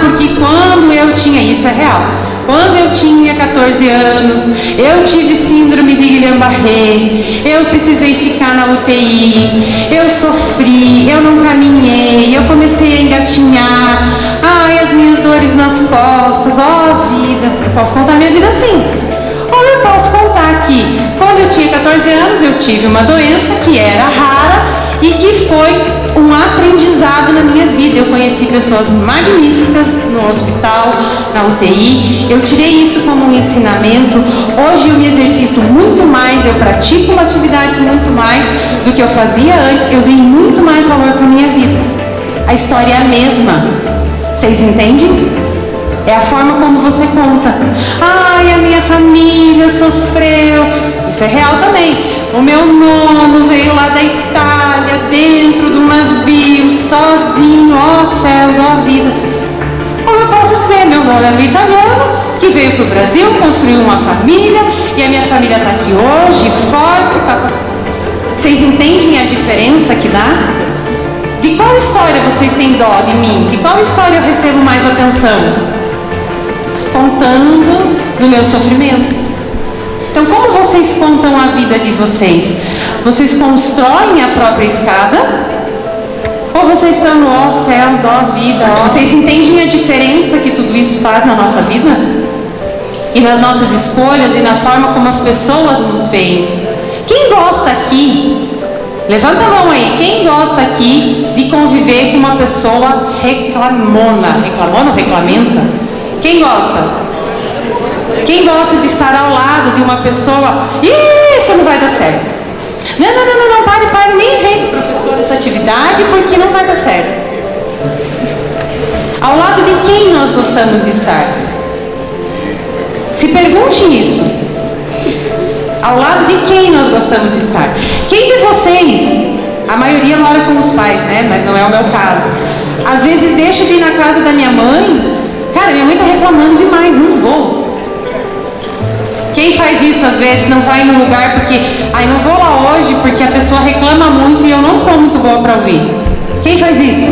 Porque quando eu tinha, isso é real, quando eu tinha 14 anos, eu tive síndrome de Guillain-Barré, eu precisei ficar na UTI, eu sofri, eu não caminhei, eu comecei a engatinhar, as minhas dores nas costas, vida. Eu posso contar minha vida assim. Ou eu posso contar que quando eu tinha 14 anos, eu tive uma doença que era rara e que foi um aprendizado na minha vida. Eu conheci pessoas magníficas no hospital, na UTI. Eu tirei isso como um ensinamento. Hoje eu me exercito muito mais, eu pratico atividades muito mais do que eu fazia antes. Eu dei muito mais valor para a minha vida. A história é a mesma. Vocês entendem? É a forma como você conta. A minha família sofreu. Isso é real também. O meu nono veio lá da Itália, dentro de um navio, sozinho, céus, vida. Ou eu posso dizer, meu nono era um italiano, que veio para o Brasil, construiu uma família, e a minha família está aqui hoje, forte. Vocês entendem a diferença que dá? De qual história vocês têm dó de mim? De qual história eu recebo mais atenção? Contando do meu sofrimento. Então, como vocês contam a vida de vocês? Vocês constroem a própria escada? Ou vocês estão no céus, vida? Vocês entendem a diferença que tudo isso faz na nossa vida? E nas nossas escolhas e na forma como as pessoas nos veem? Quem gosta aqui? Levanta a mão aí. Quem gosta aqui de conviver com uma pessoa reclamona? Reclamona ou reclamenta? Quem gosta? Quem gosta de estar ao lado de uma pessoa? Isso não vai dar certo. Não, pare, nem vem do professor essa atividade porque não vai dar certo. Ao lado de quem nós gostamos de estar? Se pergunte isso. Ao lado de quem nós gostamos de estar? Quem de vocês, a maioria mora com os pais, né? Mas não é o meu caso. Às vezes deixa de ir na casa da minha mãe. Cara, minha mãe está reclamando demais, não vou. Quem faz isso às vezes não vai no lugar porque, não vou lá hoje porque a pessoa reclama muito e eu não estou muito boa para ouvir. Quem faz isso?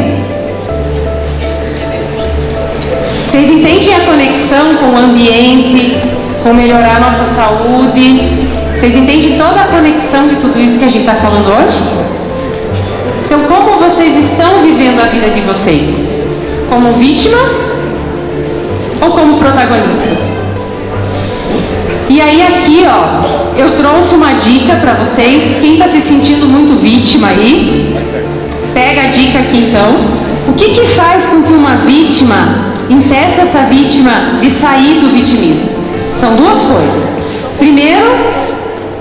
Vocês entendem a conexão com o ambiente, com melhorar a nossa saúde? Vocês entendem toda a conexão de tudo isso que a gente está falando hoje? Então, como vocês estão vivendo a vida de vocês? Como vítimas ou como protagonistas? E aí aqui, eu trouxe uma dica para vocês. Quem está se sentindo muito vítima aí, Pega a dica aqui então. O que faz com que uma vítima impeça essa vítima de sair do vitimismo? São duas coisas. Primeiro,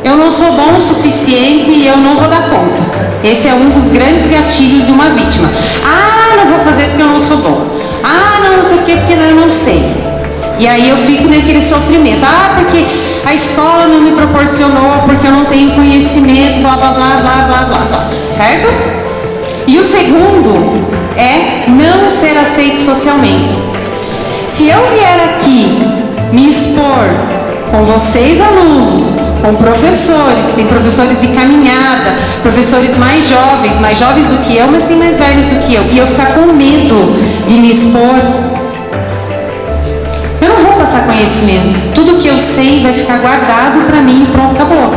eu não sou bom o suficiente e eu não vou dar conta. Esse é um dos grandes gatilhos de uma vítima. Ah, não vou fazer porque eu não sou bom. Ah, não sei o que porque eu não sei. E aí eu fico naquele sofrimento. Ah, porque a escola não me proporcionou, porque eu não tenho conhecimento, blá, blá, blá, blá, blá, blá, blá. Certo? E o segundo é não ser aceito socialmente. Se eu vier aqui me expor com vocês alunos, com professores, tem professores de caminhada, professores mais jovens do que eu, mas tem mais velhos do que eu, e eu ficar com medo de me expor, eu não vou passar conhecimento. Tudo que eu sei vai ficar guardado para mim e pronto, acabou.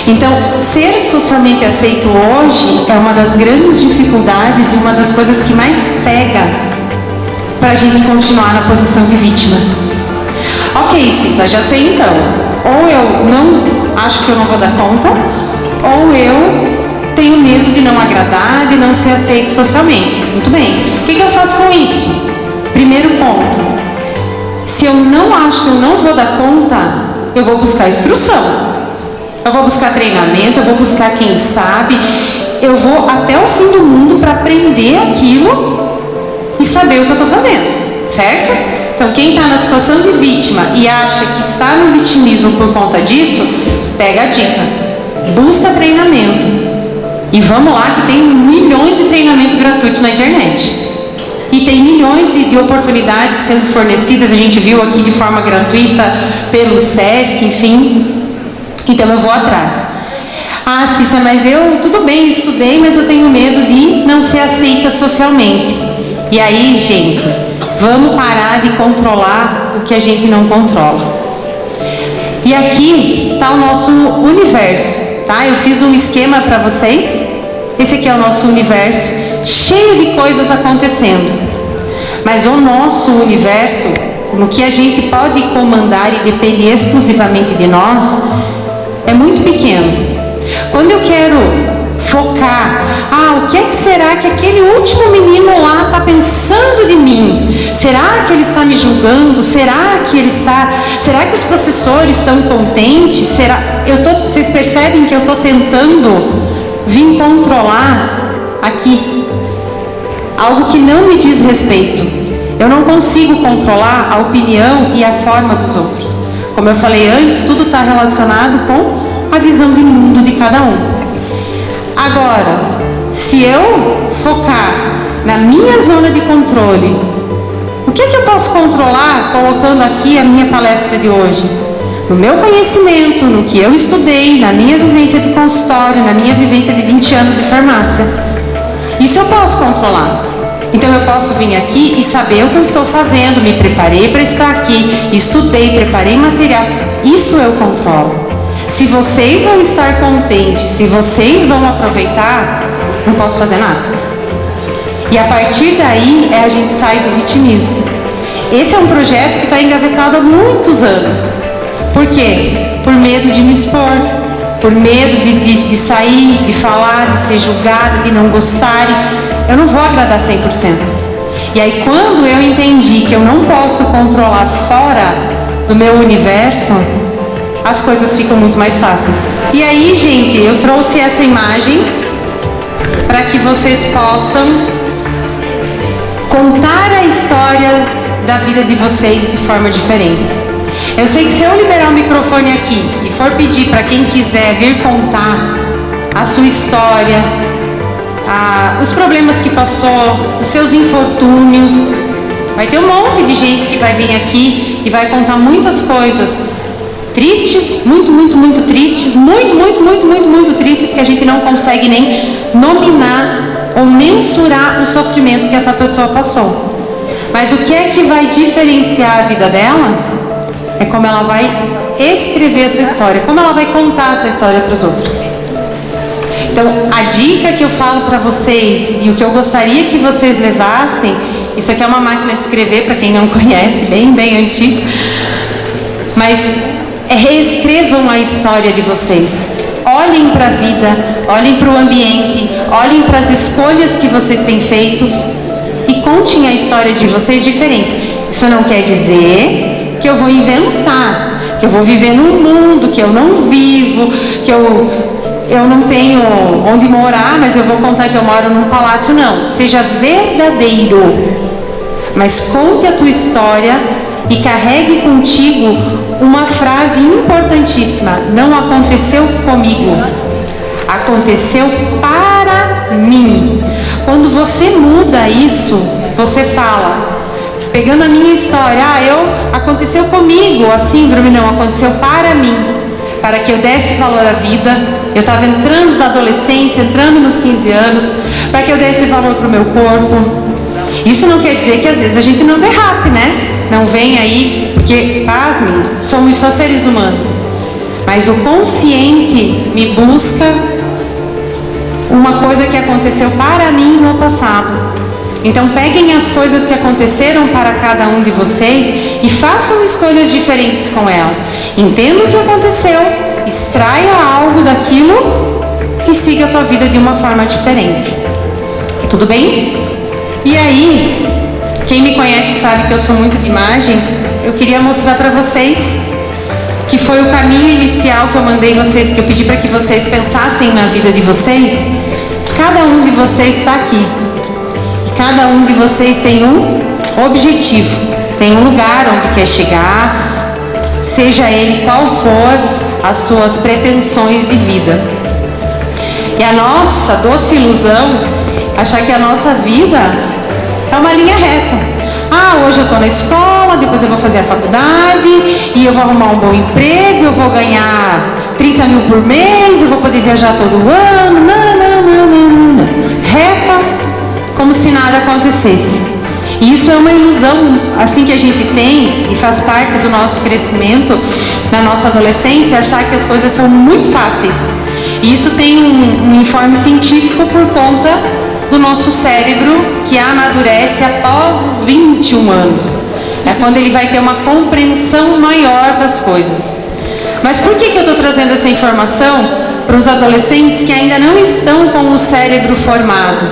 Então, ser socialmente aceito hoje é uma das grandes dificuldades e uma das coisas que mais pega para a gente continuar na posição de vítima. Ok, Cissa, já sei então. Ou eu não acho que eu não vou dar conta, ou eu tenho medo de não agradar, de não ser aceito socialmente. Muito bem. O que eu faço com isso? Primeiro ponto. Se eu não acho que eu não vou dar conta, eu vou buscar instrução. Eu vou buscar treinamento, eu vou buscar quem sabe. Eu vou até o fim do mundo para aprender aquilo e saber o que eu estou fazendo. Certo? Então, quem está na situação de vítima e acha que está no vitimismo por conta disso, pega a dica. Busca treinamento. E vamos lá que tem milhões de treinamento gratuito na internet. E tem milhões de oportunidades sendo fornecidas, a gente viu aqui de forma gratuita pelo SESC, enfim. Então eu vou atrás. Ah, Cissa, mas tudo bem, estudei, mas eu tenho medo de não ser aceita socialmente. E aí, gente, vamos parar de controlar o que a gente não controla. E aqui está o nosso universo, tá? Eu fiz um esquema para vocês. Esse aqui é o nosso universo, cheio de coisas acontecendo. Mas o nosso universo, no que a gente pode comandar e depende exclusivamente de nós, é muito pequeno. Quando eu quero focar, o que é que será que aquele último menino lá está pensando de mim? Será que ele está me julgando? Será que os professores estão contentes? Vocês percebem que eu estou tentando vir controlar aqui algo que não me diz respeito. Eu não consigo controlar a opinião e a forma dos outros. Como eu falei antes, tudo está relacionado com a visão de mundo de cada um. Agora, se eu focar na minha zona de controle, o que eu posso controlar colocando aqui a minha palestra de hoje? No meu conhecimento, no que eu estudei, na minha vivência de consultório, na minha vivência de 20 anos de farmácia. Isso eu posso controlar. Então eu posso vir aqui e saber o que eu estou fazendo, me preparei para estar aqui, estudei, preparei material. Isso eu controlo. Se vocês vão estar contentes, se vocês vão aproveitar, não posso fazer nada. E a partir daí a gente sai do vitimismo. Esse é um projeto que está engavetado há muitos anos. Por quê? Por medo de me expor, por medo de sair, de falar, de ser julgada, de não gostarem. Eu não vou agradar 100%. E aí quando eu entendi que eu não posso controlar fora do meu universo, as coisas ficam muito mais fáceis. E aí, gente, eu trouxe essa imagem para que vocês possam contar a história da vida de vocês de forma diferente. Eu sei que se eu liberar o microfone aqui e for pedir para quem quiser vir contar a sua história, os problemas que passou, os seus infortúnios, vai ter um monte de gente que vai vir aqui e vai contar muitas coisas tristes, muito tristes, muito tristes, que a gente não consegue nem nominar ou mensurar o sofrimento que essa pessoa passou. Mas o que é que vai diferenciar a vida dela é como ela vai escrever essa história, como ela vai contar essa história para os outros. Então, a dica que eu falo para vocês e o que eu gostaria que vocês levassem, isso aqui é uma máquina de escrever, para quem não conhece, bem antigo, mas reescrevam a história de vocês. olhem para a vida, olhem para o ambiente, olhem para as escolhas que vocês têm feito e contem a história de vocês diferentes. Isso não quer dizer que eu vou inventar, que eu vou viver num mundo que eu não vivo, que eu não tenho onde morar, mas eu vou contar que eu moro num palácio. Não, seja verdadeiro, mas conte a tua história e carregue contigo uma frase importantíssima: não aconteceu comigo, aconteceu para mim. Quando você muda isso, você fala, pegando a minha história, aconteceu comigo, a síndrome, não, aconteceu para mim, para que eu desse valor à vida. Eu estava entrando na adolescência, entrando nos 15 anos, para que eu desse valor para o meu corpo. Isso não quer dizer que às vezes a gente não derrape, né? Não vem aí, porque, pasmem, somos só seres humanos. Mas o consciente me busca uma coisa que aconteceu para mim no passado. Então peguem as coisas que aconteceram para cada um de vocês e façam escolhas diferentes com elas. Entenda o que aconteceu, extraia algo daquilo e siga a tua vida de uma forma diferente. Tudo bem? E aí, quem me conhece sabe que eu sou muito de imagens. Eu queria mostrar para vocês que foi o caminho inicial que eu mandei vocês, que eu pedi para que vocês pensassem na vida de vocês. Cada um de vocês está aqui. Cada um de vocês tem um objetivo, tem um lugar onde quer chegar, seja ele qual for as suas pretensões de vida. E a nossa doce ilusão, achar que a nossa vida é uma linha reta. Hoje eu estou na escola, depois eu vou fazer a faculdade, e eu vou arrumar um bom emprego, eu vou ganhar 30 mil por mês, eu vou poder viajar todo ano, não. Reta, como se nada acontecesse. E isso é uma ilusão, assim, que a gente tem, e faz parte do nosso crescimento na nossa adolescência, achar que as coisas são muito fáceis. E isso tem um informe científico por conta do nosso cérebro, que amadurece após os 21 anos. É quando ele vai ter uma compreensão maior das coisas. Mas por que eu estou trazendo essa informação para os adolescentes que ainda não estão com o cérebro formado?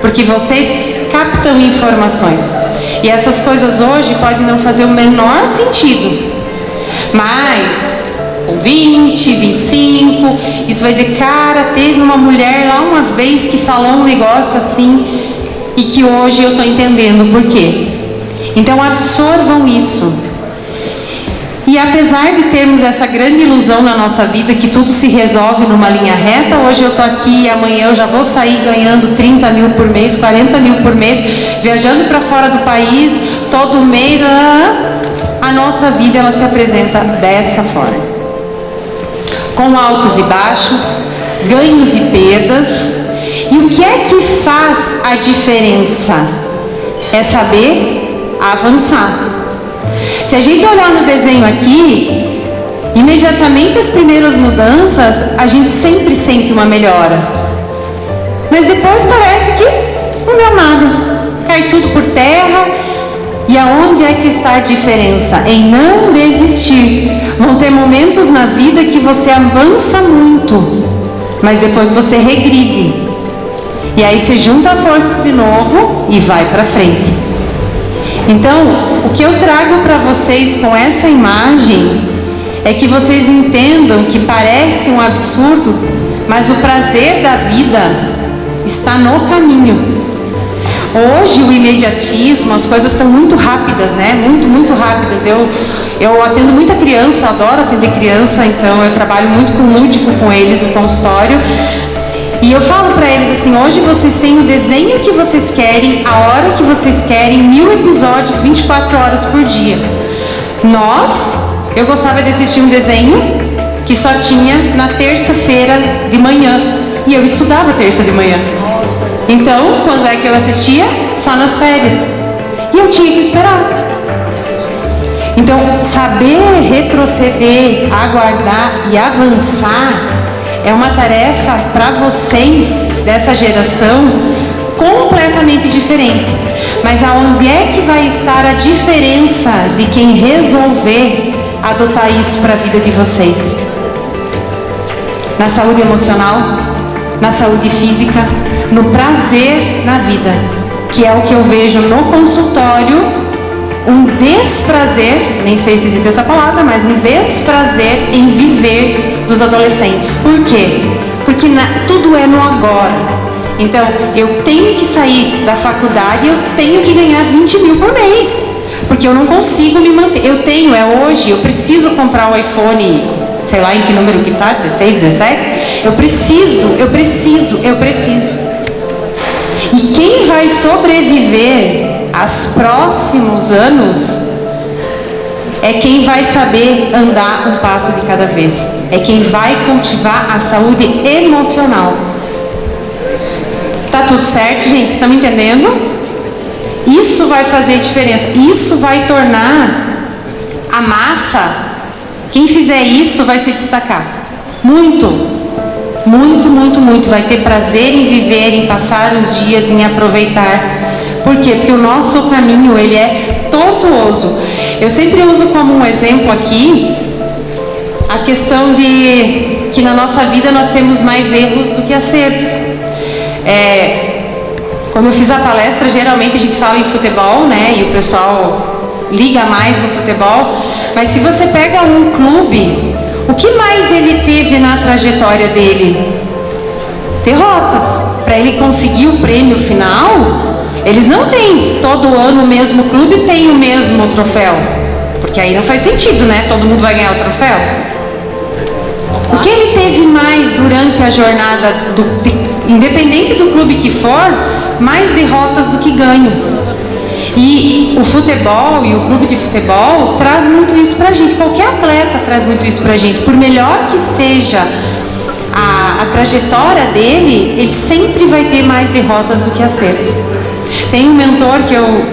Porque vocês captam informações. E essas coisas hoje podem não fazer o menor sentido. Mas com 20, 25, isso vai dizer, cara, teve uma mulher lá uma vez que falou um negócio assim e que hoje eu estou entendendo por quê. Então absorvam isso. E apesar de termos essa grande ilusão na nossa vida, que tudo se resolve numa linha reta, hoje eu estou aqui e amanhã eu já vou sair ganhando 30 mil por mês, 40 mil por mês, viajando para fora do país, todo mês, a nossa vida ela se apresenta dessa forma. Com altos e baixos, ganhos e perdas. E o que é que faz a diferença? É saber avançar. Se a gente olhar no desenho aqui, imediatamente as primeiras mudanças, a gente sempre sente uma melhora. Mas depois parece que não deu nada. Cai tudo por terra. E aonde é que está a diferença? Em não desistir. Vão ter momentos na vida que você avança muito, mas depois você regride. E aí você junta a força de novo e vai para frente. Então, o que eu trago para vocês com essa imagem é que vocês entendam que parece um absurdo, mas o prazer da vida está no caminho. Hoje o imediatismo, as coisas estão muito rápidas, né? Muito rápidas. Eu atendo muita criança, adoro atender criança, então eu trabalho muito com lúdico com eles no consultório. E eu falo para eles assim, hoje vocês têm o desenho que vocês querem, a hora que vocês querem, 1000 episódios, 24 horas por dia. Eu gostava de assistir um desenho que só tinha na terça-feira de manhã. E eu estudava terça de manhã. Então, quando é que eu assistia? Só nas férias. E eu tinha que esperar. Então, saber retroceder, aguardar e avançar é uma tarefa para vocês dessa geração completamente diferente. Mas aonde é que vai estar a diferença de quem resolver adotar isso para a vida de vocês? na saúde emocional, na saúde física, no prazer na vida, que é o que eu vejo no consultório, um desprazer, nem sei se existe essa palavra, mas um desprazer em viver dos adolescentes. Por quê? Porque tudo é no agora. Então, eu tenho que sair da faculdade, eu tenho que ganhar 20 mil por mês, porque eu não consigo me manter. Eu tenho, é hoje, eu preciso comprar o iPhone, sei lá em que número que está, 16, 17. Eu preciso. E quem vai sobreviver aos próximos anos é quem vai saber andar um passo de cada vez. É quem vai cultivar a saúde emocional. Tá tudo certo, gente? Tá me entendendo? Isso vai fazer diferença. Isso vai tornar a massa, quem fizer isso vai se destacar. Muito. Vai ter prazer em viver, em passar os dias, em aproveitar. Por quê? Porque o nosso caminho, ele é tortuoso. Eu sempre uso como um exemplo aqui a questão de que na nossa vida nós temos mais erros do que acertos. Quando eu fiz a palestra, geralmente a gente fala em futebol, né? E o pessoal liga mais no futebol. Mas se você pega um clube, o que mais ele teve na trajetória dele? Derrotas. Para ele conseguir o prêmio final, eles não têm todo ano o mesmo clube tem o mesmo troféu. Porque aí não faz sentido, né? Todo mundo vai ganhar o troféu. O que ele teve mais durante a jornada, independente do clube que for, mais derrotas do que ganhos. E o futebol e o clube de futebol traz muito isso pra gente. Qualquer atleta traz muito isso pra gente. Por melhor que seja a trajetória dele, ele sempre vai ter mais derrotas do que acertos. Tem um mentor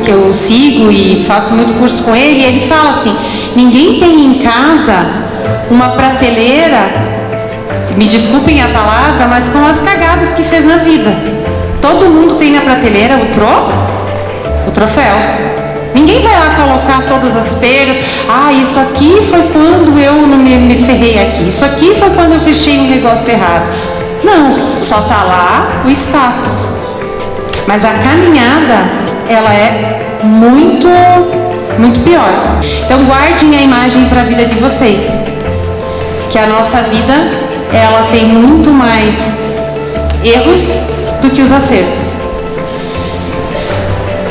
que eu sigo e faço muito curso com ele, e ele fala assim: ninguém tem em casa uma prateleira, me desculpem a palavra, mas com as cagadas que fez na vida. Todo mundo tem na prateleira o troféu. Ninguém vai lá colocar todas as perdas. Isso aqui foi quando eu não me ferrei aqui. Isso aqui foi quando eu fechei um negócio errado. Não, só está lá o status. Mas a caminhada, ela é muito pior. Então guardem a imagem para a vida de vocês. Que a nossa vida, ela tem muito mais erros do que os acertos.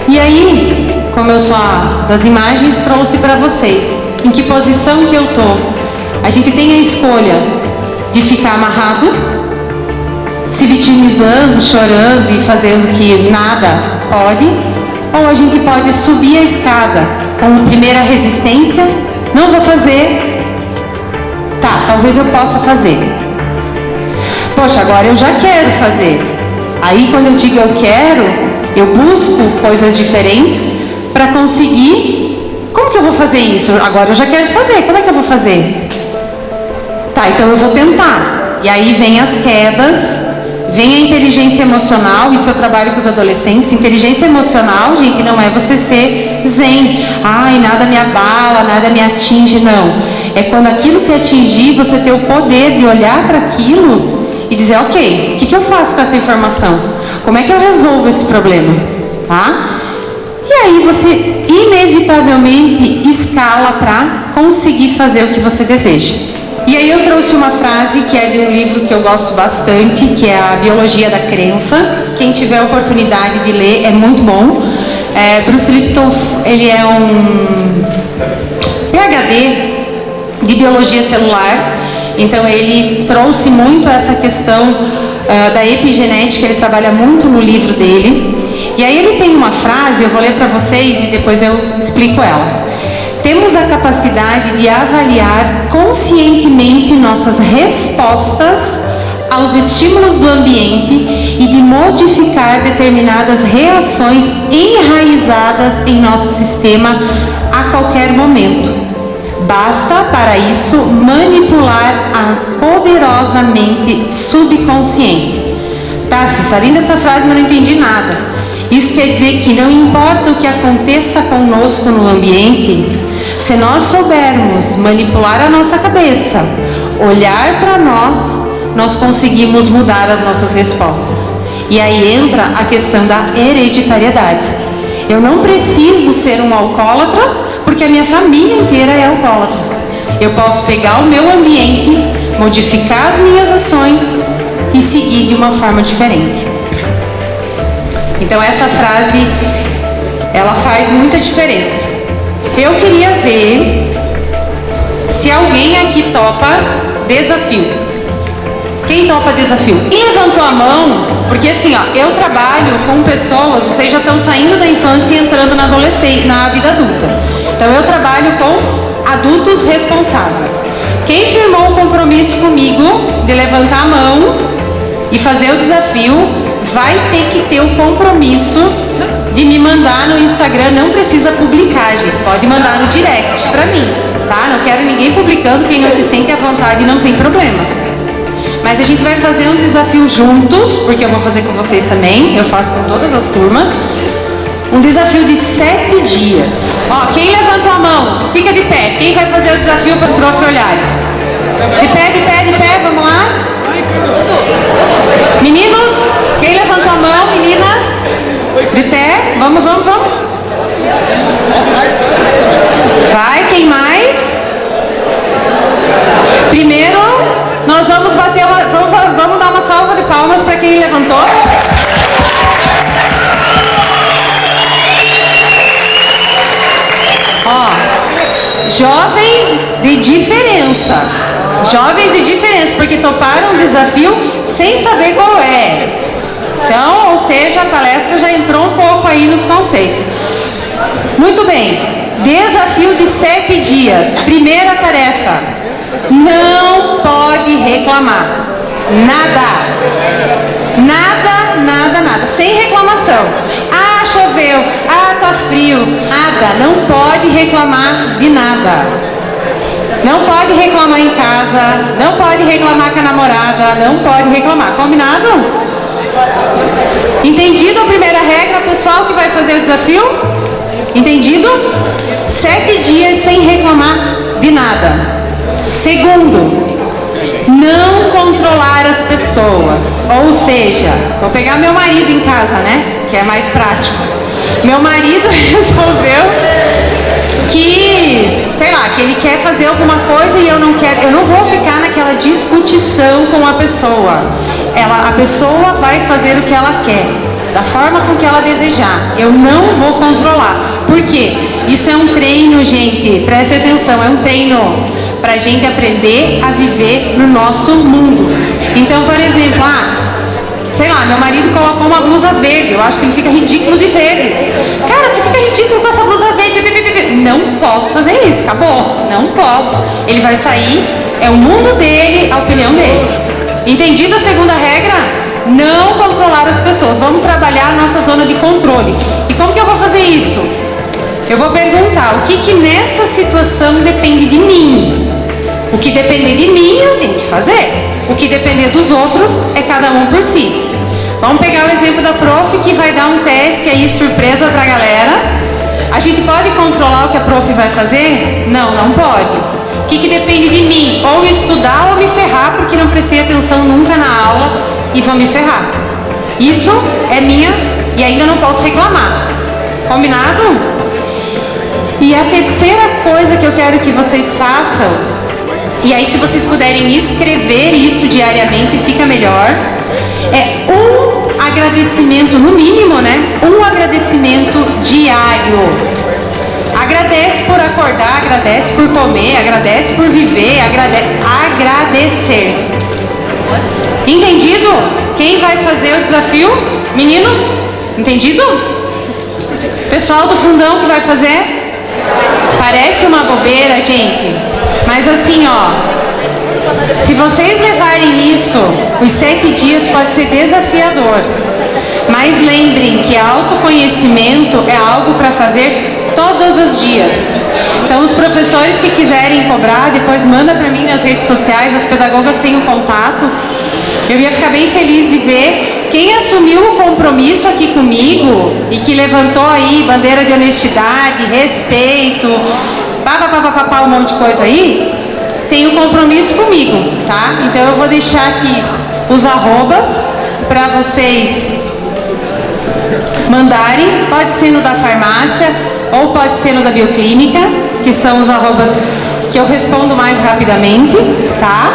E aí, como eu sou das imagens, trouxe para vocês em que posição que eu tô. A gente tem a escolha de ficar amarrado, se vitimizando, chorando e fazendo que nada pode, ou a gente pode subir a escada com a primeira resistência, não vou fazer, talvez eu possa fazer. Poxa, agora eu já quero fazer. Aí quando eu digo eu quero, eu busco coisas diferentes para conseguir. Como que eu vou fazer isso? Agora eu já quero fazer, como é que eu vou fazer? Então eu vou tentar. E aí vem as quedas, vem a inteligência emocional. Isso eu trabalho com os adolescentes. Inteligência emocional, gente, não é você ser zen. Nada me abala, nada me atinge, não. É quando aquilo te atingir, você ter o poder de olhar para aquilo e dizer, ok, o que eu faço com essa informação? Como é que eu resolvo esse problema? E aí você inevitavelmente escala para conseguir fazer o que você deseja. E aí eu trouxe uma frase que é de um livro que eu gosto bastante, que é a Biologia da Crença. Quem tiver a oportunidade de ler, é muito bom. Bruce Lipton, ele é um PhD de biologia celular. Então ele trouxe muito essa questão da epigenética, ele trabalha muito no livro dele. E aí ele tem uma frase, eu vou ler para vocês e depois eu explico ela. Temos a capacidade de avaliar conscientemente nossas respostas aos estímulos do ambiente e de modificar determinadas reações enraizadas em nosso sistema a qualquer momento. Basta, para isso, manipular a poderosa mente subconsciente. Cissa, linda essa frase, mas não entendi nada. Isso quer dizer que não importa o que aconteça conosco no ambiente, se nós soubermos manipular a nossa cabeça, olhar para nós nós conseguimos mudar as nossas respostas. E aí entra a questão da hereditariedade. Eu não preciso ser um alcoólatra porque a minha família inteira é alcoólatra. Eu posso pegar o meu ambiente, modificar as minhas ações e seguir de uma forma diferente. Então essa frase, ela faz muita diferença. Eu queria ver se alguém aqui topa desafio. Quem topa desafio? Quem levantou a mão? Porque assim, ó, eu trabalho com pessoas, vocês já estão saindo da infância e entrando na adolescência, na vida adulta. Então eu trabalho com adultos responsáveis. Quem firmou o compromisso comigo de levantar a mão e fazer o desafio, vai ter que ter o compromisso de me mandar no Instagram. Não precisa publicar, gente, pode mandar no direct pra mim, tá? Não quero ninguém publicando, quem não se sente à vontade não tem problema. Mas a gente vai fazer um desafio juntos, porque eu vou fazer com vocês também, eu faço com todas as turmas. Um desafio de 7 dias. Ó, quem levantou a mão, fica de pé. Quem vai fazer o desafio para os profs olharem? De pé, de pé, de pé, vamos lá. Meninos, quem levantou a mão, meninas? De pé, vamos, vamos, vamos. Vai, quem mais? Primeiro, nós vamos bater uma, vamos dar uma salva de palmas para quem levantou. Ó, jovens de diferença. Jovens de diferença, porque toparam um desafio sem saber qual é. Então, ou seja, a palestra já entrou um pouco aí nos conceitos. Muito bem. Desafio de 7 dias. Primeira tarefa. Não pode reclamar. Nada. Nada, nada, nada. Sem reclamação. Ah, choveu. Ah, tá frio. Nada. Não pode reclamar de nada. Não pode reclamar em casa. Não pode reclamar com a namorada. Não pode reclamar. Combinado? Entendido a primeira regra, pessoal que vai fazer o desafio? Entendido? 7 dias sem reclamar de nada. Segundo, não controlar as pessoas. Ou seja, vou pegar meu marido em casa, né? Que é mais prático. Meu marido resolveu que, sei lá, que ele quer fazer alguma coisa e eu não quero. Eu não vou ficar naquela discutição com a pessoa. A pessoa vai fazer o que ela quer, da forma com que ela desejar. Eu não vou controlar. Por quê? Isso é um treino, gente. Preste atenção, é um treino para a gente aprender a viver no nosso mundo. Então, por exemplo, sei lá, meu marido colocou uma blusa verde. Eu acho que ele fica ridículo de verde. Cara, você fica ridículo com essa blusa verde. Não posso fazer isso, acabou. Não posso. Ele vai sair, é o mundo dele, a opinião dele. Entendido a segunda regra? Não controlar as pessoas. Vamos trabalhar a nossa zona de controle. E como que eu vou fazer isso? Eu vou perguntar o que nessa situação depende de mim. O que depender de mim, eu tenho que fazer. O que depender dos outros, é cada um por si. Vamos pegar o exemplo da prof que vai dar um teste aí, surpresa pra galera. A gente pode controlar o que a prof vai fazer? Não, não pode. O que depende de mim? Ou estudar ou me ferrar, porque não prestei atenção nunca na aula e vou me ferrar. Isso é minha e ainda não posso reclamar. Combinado? E a terceira coisa que eu quero que vocês façam, e aí se vocês puderem escrever isso diariamente fica melhor, é um agradecimento, no mínimo, né? Um agradecimento diário. Agradece por acordar, agradece por comer, agradece por viver, agradecer. Entendido? Quem vai fazer o desafio? Meninos? Entendido? Pessoal do fundão que vai fazer? Parece uma bobeira, gente, mas assim, ó, se vocês levarem isso, os 7 dias pode ser desafiador, mas lembrem que autoconhecimento é algo para fazer todos os dias. Então, os professores que quiserem cobrar, depois manda para mim nas redes sociais, as pedagogas têm o contato. Eu ia ficar bem feliz de ver quem assumiu o compromisso aqui comigo e que levantou aí bandeira de honestidade, respeito, um monte de coisa aí. tem um compromisso comigo, tá? Então eu vou deixar aqui os arrobas para vocês mandarem. Pode ser no da farmácia ou pode ser no da bioclínica, que são os arrobas que eu respondo mais rapidamente, tá?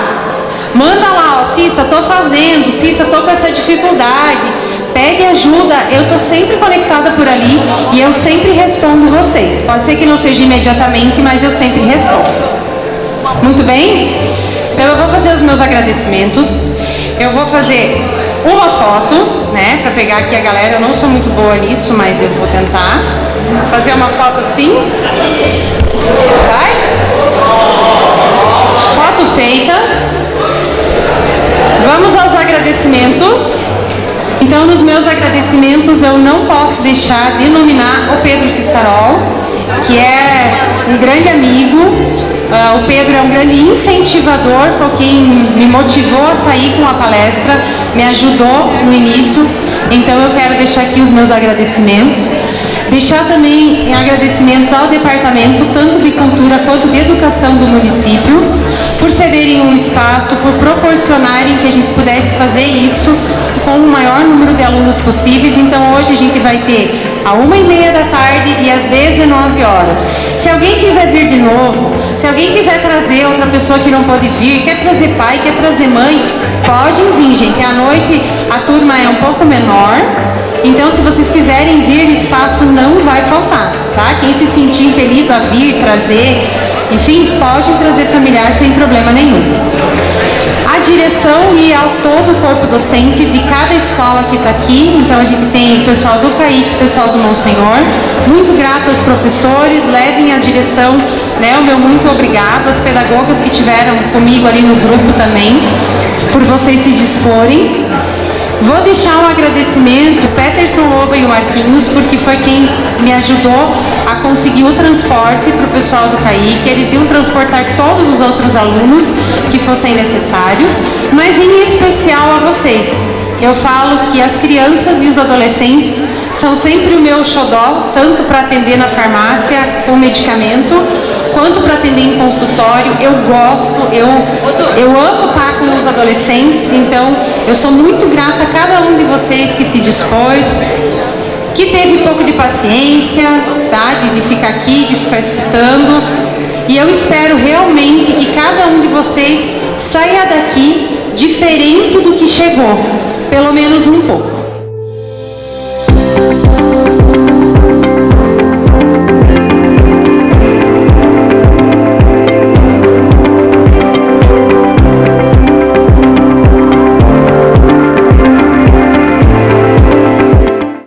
Manda lá, ó, Cissa, tô fazendo, Cissa, tô com essa dificuldade, pede ajuda, eu tô sempre conectada por ali e eu sempre respondo vocês. Pode ser que não seja imediatamente, mas eu sempre respondo. Muito bem? Então eu vou fazer os meus agradecimentos, eu vou fazer uma foto, né, para pegar aqui a galera. Eu não sou muito boa nisso, mas eu vou tentar fazer uma foto assim. Vai? Foto feita. Vamos aos agradecimentos. Então, nos meus agradecimentos, eu não posso deixar de nominar o Pedro Fistarol, que é um grande amigo. O Pedro é um grande incentivador, foi quem me motivou a sair com a palestra, me ajudou no início. Então, eu quero deixar aqui os meus agradecimentos. Deixar também agradecimentos ao departamento, tanto de cultura quanto de educação do município, por cederem um espaço, por proporcionarem que a gente pudesse fazer isso com o maior número de alunos possíveis. Então hoje a gente vai ter às 1h30 da tarde e às 19 horas. Se alguém quiser vir de novo, se alguém quiser trazer outra pessoa que não pode vir, quer trazer pai, quer trazer mãe, pode vir, gente. À noite a turma é um pouco menor. Então, se vocês quiserem vir, espaço não vai faltar, tá? Quem se sentir impelido a vir, trazer, enfim, pode trazer familiar sem problema nenhum. A direção e ao todo o corpo docente de cada escola que está aqui. Então, a gente tem o pessoal do CAIC, o pessoal do Monsenhor. Muito grato aos professores, levem a direção, né? O meu muito obrigado. As pedagogas que tiveram comigo ali no grupo também, por vocês se disporem. Vou deixar um agradecimento ao Peterson Loba e o Marquinhos, porque foi quem me ajudou a conseguir o transporte para o pessoal do CAIC. Eles iam transportar todos os outros alunos que fossem necessários, mas em especial a vocês. Eu falo que as crianças e os adolescentes são sempre o meu xodó, tanto para atender na farmácia com medicamento, quanto para atender em consultório. Eu gosto, eu amo estar com os adolescentes, então eu sou muito grata a cada um de vocês que se dispôs, que teve um pouco de paciência, tá? de ficar aqui, de ficar escutando. E eu espero realmente que cada um de vocês saia daqui diferente do que chegou, pelo menos um pouco.